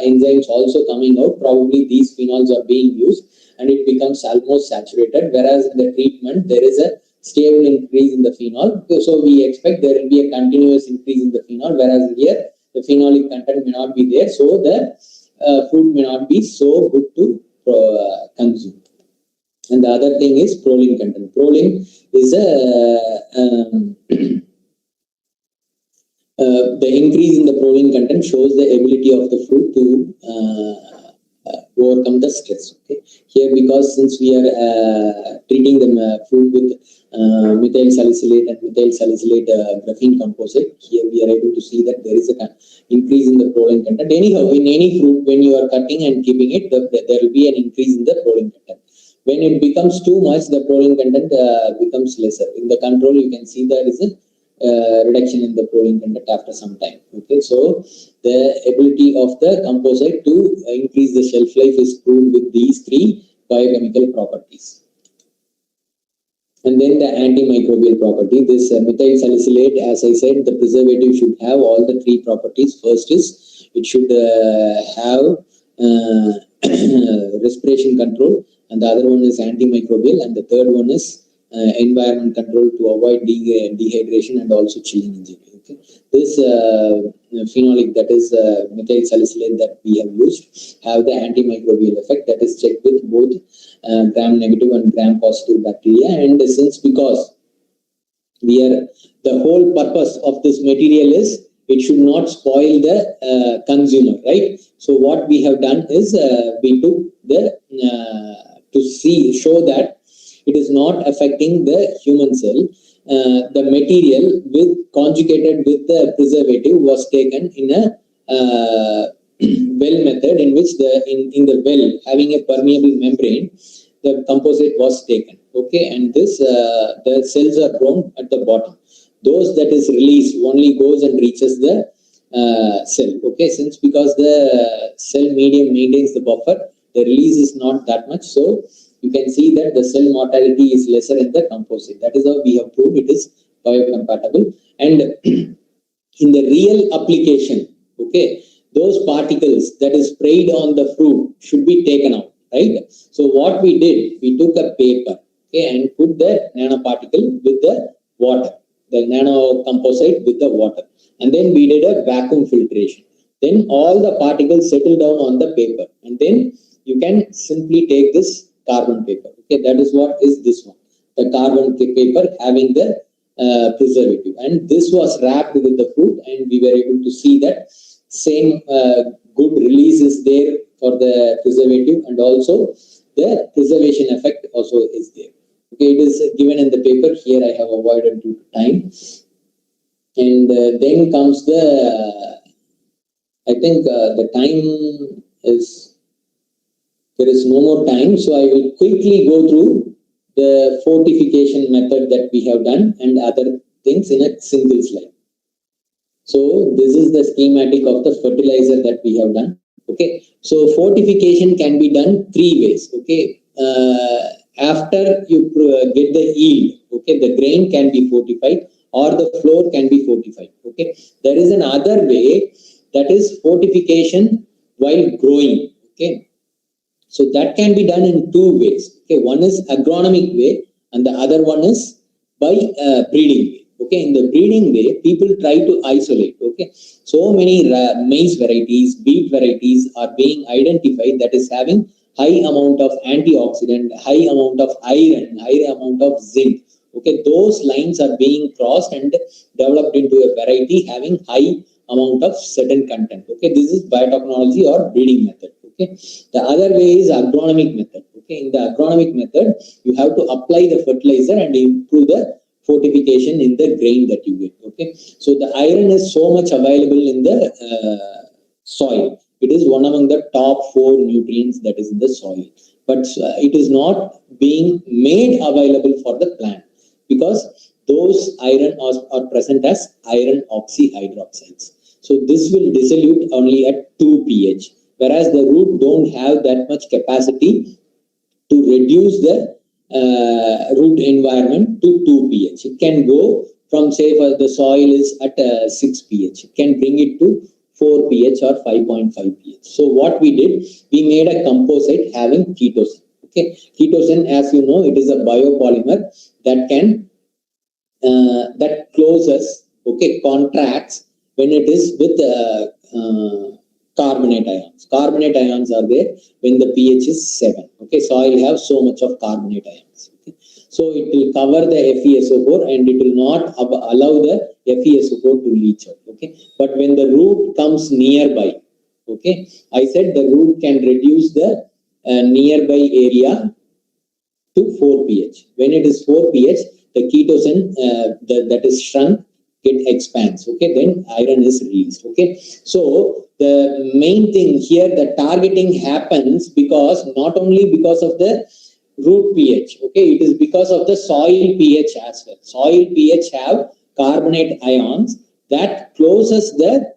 enzymes also coming out, probably these phenols are being used and it becomes almost saturated, whereas in the treatment there is a stable increase in the phenol. So we expect there will be a continuous increase in the phenol, whereas here the phenolic content may not be there, so the fruit may not be so good to consume. And the other thing is proline content. Proline is the increase in the proline content shows the ability of the fruit to overcome the stress. Okay, here because since we are treating the fruit with methyl salicylate and methyl salicylate graphene composite, here we are able to see that there is a increase in the proline content. Anyhow, in any fruit, when you are cutting and keeping it, there will be an increase in the proline content. When it becomes too much, the proline content becomes lesser. In the control, you can see there is a reduction in the proline content after some time. Okay, so the ability of the composite to increase the shelf life is proved with these three biochemical properties. And then the antimicrobial property. This methyl salicylate, as I said, the preservative should have all the three properties. First is it should have respiration control, and the other one is antimicrobial, and the third one is environment control to avoid dehydration and also chilling injury. Okay, this phenolic, that is methyl salicylate that we have used, have the antimicrobial effect that is checked with both gram negative and gram positive bacteria. And since because the whole purpose of this material is it should not spoil the consumer, right? So what we have done is we took the show that it is not affecting the human cell. The material conjugated with the preservative was taken in a well method, in which in the well having a permeable membrane, the composite was taken. Okay, and this the cells are grown at the bottom. Those that is released only goes and reaches the cell. Okay, since because the cell medium maintains the buffer, the release is not that much. So you can see that the cell mortality is lesser in the composite. That is how we have proved it is biocompatible. And in the real application, okay, those particles that is sprayed on the fruit should be taken out, right? So what we did, we took a paper, okay, and put the nanoparticle with the water, the nano composite with the water, and then we did a vacuum filtration. Then all the particles settle down on the paper, and then you can simply take this carbon paper. Okay, that is what is this one, the carbon paper having the preservative, and this was wrapped with the fruit, and we were able to see that same good release is there for the preservative, and also the preservation effect also is there. Okay, it is given in the paper. Here I have avoided due to time. And then comes the, I think the time is, there is no more time. So I will quickly go through the fortification method that we have done and other things in a single slide. So this is the schematic of the fertilizer that we have done. Okay, so fortification can be done three ways. Okay, after you get the yield, okay, the grain can be fortified or the floor can be fortified. Okay, there is another way, that is fortification while growing. Okay, so that can be done in two ways. Okay, one is agronomic way and the other one is by breeding way. Okay, in the breeding way, people try to isolate. Okay, so many maize varieties, wheat varieties are being identified that is having high amount of antioxidant, high amount of iron, high amount of zinc. Okay, those lines are being crossed and developed into a variety having high amount of certain content. Okay, this is biotechnology or breeding method. Okay, the other way is agronomic method. Okay, in the agronomic method, you have to apply the fertilizer and improve the fortification in the grain that you get. Okay, so the iron is so much available in the soil. It is one among the top 4 nutrients that is in the soil, but it is not being made available for the plant because those iron are present as iron oxyhydroxides. So this will dissolute only at 2 pH, whereas the root don't have that much capacity to reduce the root environment to 2 pH. It can go from, say, for the soil is at 6 pH. It can bring it to 4 pH or 5.5 pH. So what we did, we made a composite having ketosine. Okay, ketosine, as you know, it is a biopolymer that can that closes, okay, contracts when it is with carbonate ions. Carbonate ions are there when the pH is 7. Okay, soil have so much of carbonate ions. Okay, so it will cover the FeSO4 and it will not allow the FeSO4 to leach out. Okay, but when the root comes nearby, okay, I said the root can reduce the nearby area to 4 pH. When it is 4 pH, the ketosine that is shrunk it expands. Okay, then iron is released. Okay, so the main thing here, the targeting happens because not only because of the root pH. Okay, it is because of the soil pH as well. Soil pH have carbonate ions that closes the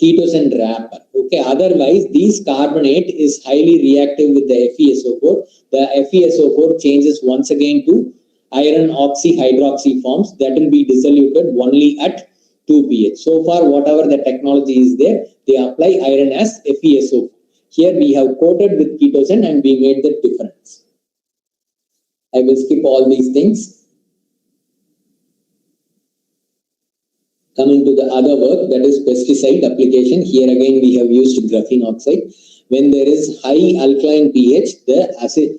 ketosine wrapper. Okay, otherwise these carbonate is highly reactive with the FeSO4. The FeSO4 changes once again to iron oxyhydroxy forms that will be diluted only at 2 pH. So far, whatever the technology is there, they apply iron as FeSO4. Here we have coated with ketosine and we made the difference. I will skip all these things. Coming to the other work, that is pesticide application. Here again we have used graphene oxide. When there is high alkaline pH, the acid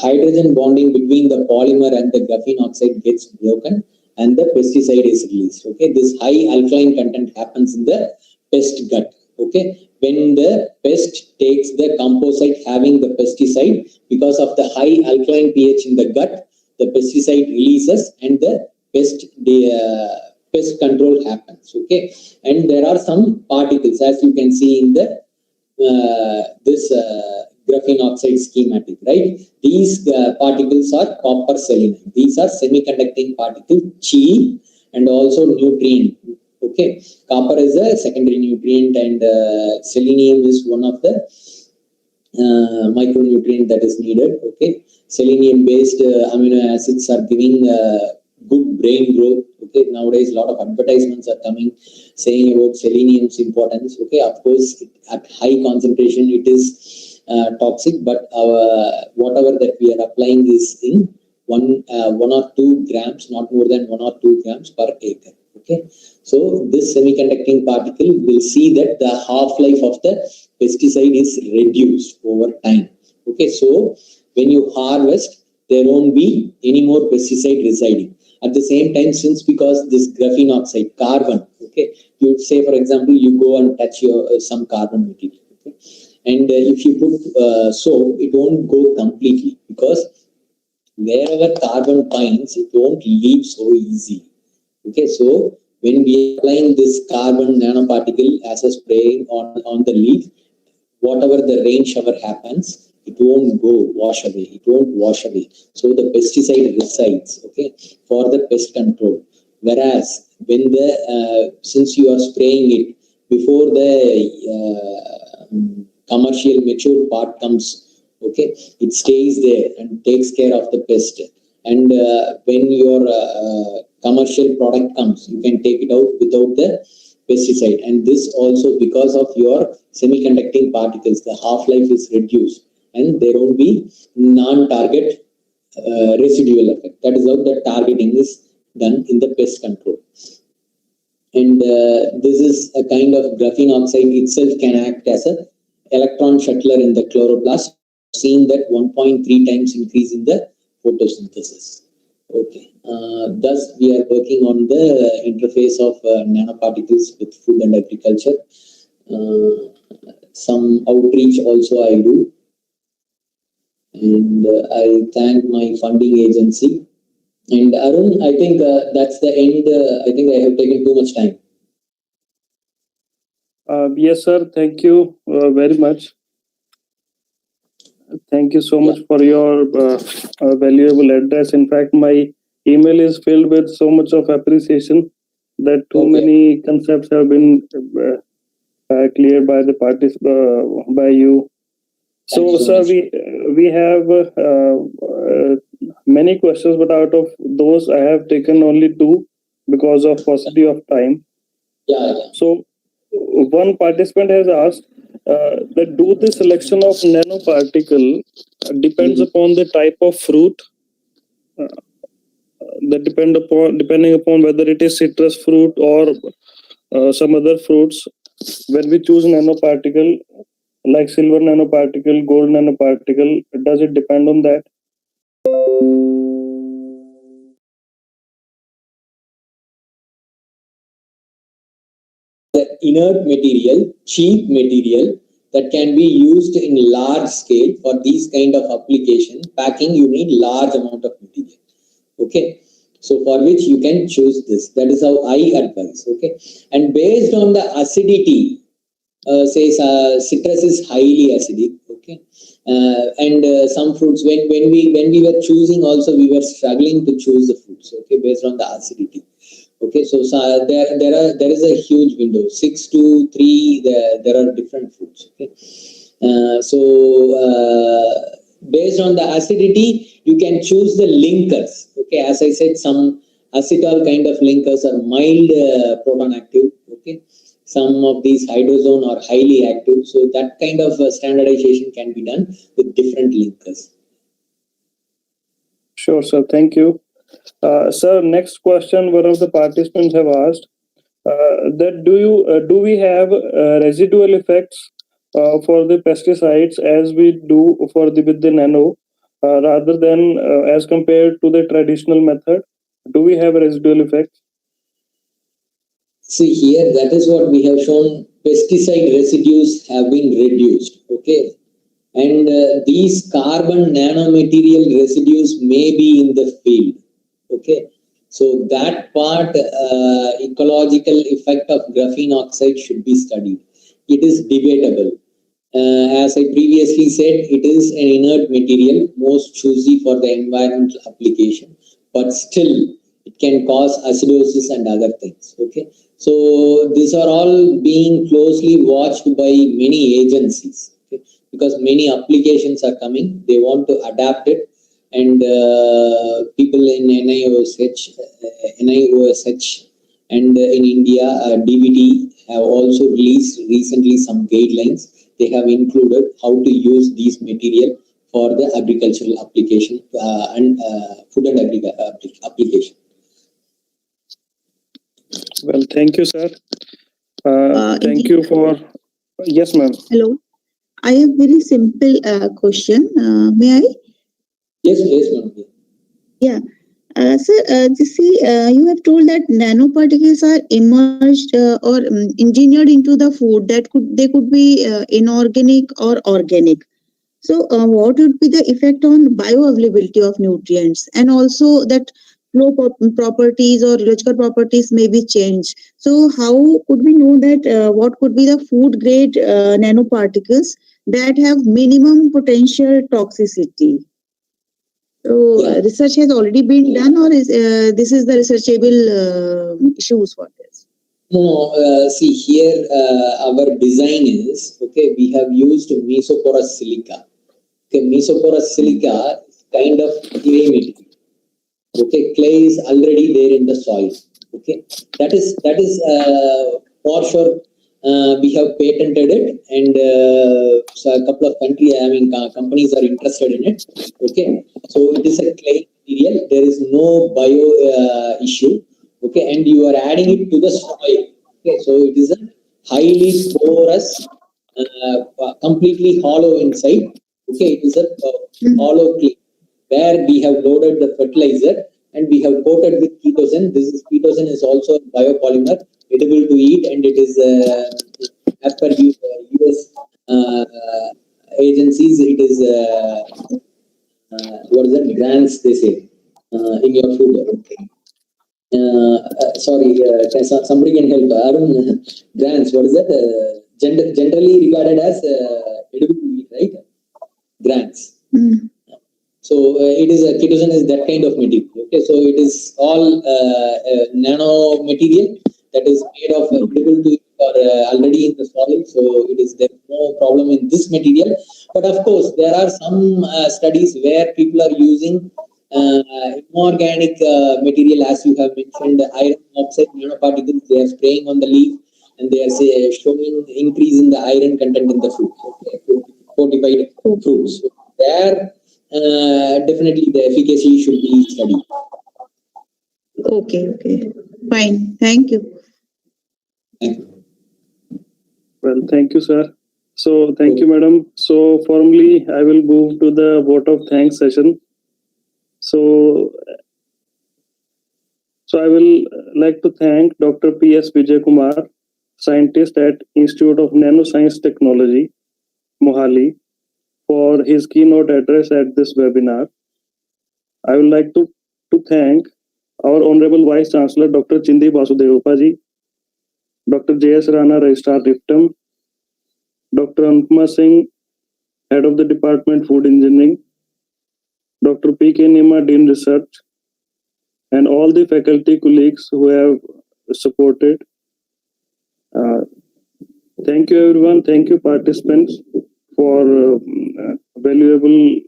hydrogen bonding between the polymer and the graphene oxide gets broken and the pesticide is released. Okay, this high alkaline content happens in the pest gut. Okay, when the pest takes the composite having the pesticide, because of the high alkaline pH in the gut, the pesticide releases and the pest control happens. Okay, and there are some particles, as you can see in the this graphene oxide schematic, right? These particles are copper selenide. These are semiconducting particles, cheap and also nutrient. Okay, copper is a secondary nutrient, and selenium is one of the micronutrient that is needed. Okay, selenium based amino acids are giving good brain growth. Okay, nowadays a lot of advertisements are coming saying about selenium's importance. Okay, of course at high concentration it is toxic, but whatever that we are applying is in 1 or 2 grams, not more than 1 or 2 grams per acre. Okay, so this semiconducting particle will see that the half-life of the pesticide is reduced over time. Okay, so when you harvest, there won't be any more pesticide residing. At the same time, since because this graphene oxide, carbon, okay, you say for example, you go and touch your some carbon material, okay, and if you put soap, it won't go completely because wherever carbon binds, it won't leave so easily. Okay, so when we are applying this carbon nanoparticle as a spray on the leaf, whatever the rain shower happens, it won't go wash away. It won't wash away. So the pesticide resides, okay, for the pest control. Whereas when the since you are spraying it before the commercial mature part comes, okay, it stays there and takes care of the pest. And when your commercial product comes, you can take it out without the pesticide. And this also because of your semiconducting particles, the half-life is reduced and there won't be non-target residual effect. That is how the targeting is done in the pest control. And this is a kind of graphene oxide itself can act as a electron shuttler in the chloroplast, seeing that 1.3 times increase in the photosynthesis. Okay, thus we are working on the interface of nanoparticles with food and agriculture. Some outreach also I do, and I thank my funding agency. And Arun, I think that's the end. I think I have taken too much time.
Yes, sir. Thank you very much. Thank you so much for your valuable address. In fact, my email is filled with so much of appreciation that too many concepts have been cleared by the parties by you. So, sir, we have many questions, but out of those, I have taken only two because of paucity of time. So, one participant has asked that do the selection of nanoparticle depends upon the type of fruit that depending upon whether it is citrus fruit or some other fruits. When we choose nanoparticle like silver nanoparticle, gold nanoparticle, does it depend on that?
The inert material, cheap material that can be used in large scale for these kind of application. Packing, you need large amount of material. Okay, so for which you can choose this. That is how I advise. Okay, and based on the acidity, says citrus is highly acidic. Okay, and some fruits when we were choosing also we were struggling to choose the fruits. Okay, based on the acidity. Okay, so there is a huge window 6 to 3. There are different fruits. Okay, based on the acidity, you can choose the linkers. Okay, as I said, some acetal kind of linkers are mild proton active. Okay, some of these hydrazone are highly active. So that kind of standardization can be done with different linkers.
Sure, sir. Thank you. Sir, next question. One of the participants have asked that do we have residual effects for the pesticides as we do with the nano, rather than as compared to the traditional method? Do we have residual effects?
See here, that is what we have shown. Pesticide residues have been reduced. Okay, and these carbon nanomaterial residues may be in the field. Okay, so that part, ecological effect of graphene oxide should be studied. It is debatable. As I previously said, it is an inert material, most choosy for the environmental application, but still it can cause acidosis and other things. Okay, so these are all being closely watched by many agencies. Okay, because many applications are coming, they want to adapt it, and people in NIOSH and in India, DVT have also released recently some guidelines. They have included how to use these material for the agricultural application and food and application.
Well, thank you, sir. Thank you for. Yes, ma'am.
Hello. I have very simple question. May I?
Yes, ma'am.
Yeah. Sir, you have told that nanoparticles are immersed or engineered into the food that they could be inorganic or organic. So, what would be the effect on bioavailability of nutrients, and also that flow properties or rheological properties may be changed? So, how could we know that what could be the food grade nanoparticles that have minimum potential toxicity? So, research has already been done, or is this is the researchable issues for this?
No, see here, our design is okay. We have used mesoporous silica. Okay, mesoporous silica is kind of clay material. Okay, clay is already there in the soil. Okay, that is for sure. We have patented it, and so a couple of companies are interested in it. Okay, so it is a clay material. There is no bio issue. Okay, and you are adding it to the soil. Okay, so it is a highly porous, completely hollow inside. Okay, it is a hollow clay where we have loaded the fertilizer and we have coated with ketosine. Ketosine is also a biopolymer, edible to eat, and it is as per US agencies, it is what is that, grants they say in your food. Sorry, somebody can help. Arun, grants, what is that? Generally regarded as edible to eat, right? Grants. So it is ketosine is that kind of material. Okay, so it is all nano material that is made of edible to eat or already in the soil. So it is, there is no problem in this material. But of course, there are some studies where people are using inorganic material, as you have mentioned, iron oxide nanoparticles. They are spraying on the leaf, and they are showing increase in the iron content in the fruit. Okay, fortified fruits. So there, definitely the efficacy should be studied.
Okay, fine. Thank you.
Thank you.
Well, thank you, sir. So, thank you, madam. So, formally, I will move to the vote of thanks session. So I will like to thank Dr. P.S. Vijay Kumar, scientist at Institute of Nanoscience Technology, Mohali, for his keynote address at this webinar. I would like to thank our Honorable Vice Chancellor, Dr. Chindi Basudevappa, Dr. J.S. Rana, Registrar Riftum, Dr. Anupama Singh, Head of the Department Food Engineering, Dr. P.K. Nima, Dean Research, and all the faculty colleagues who have supported. Thank you, everyone. Thank you, participants, for valuable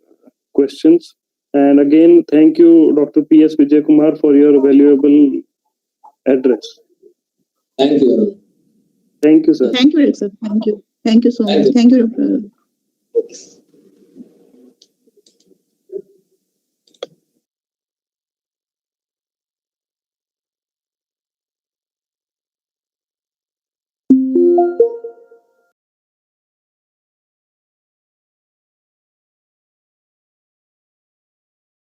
questions. And again, thank you, Dr. P.S. Vijay Kumar, for your valuable address.
Thank you.
Thank you, sir.
Thank you, sir. Thank you. Thank you so much. Thank you, Dr.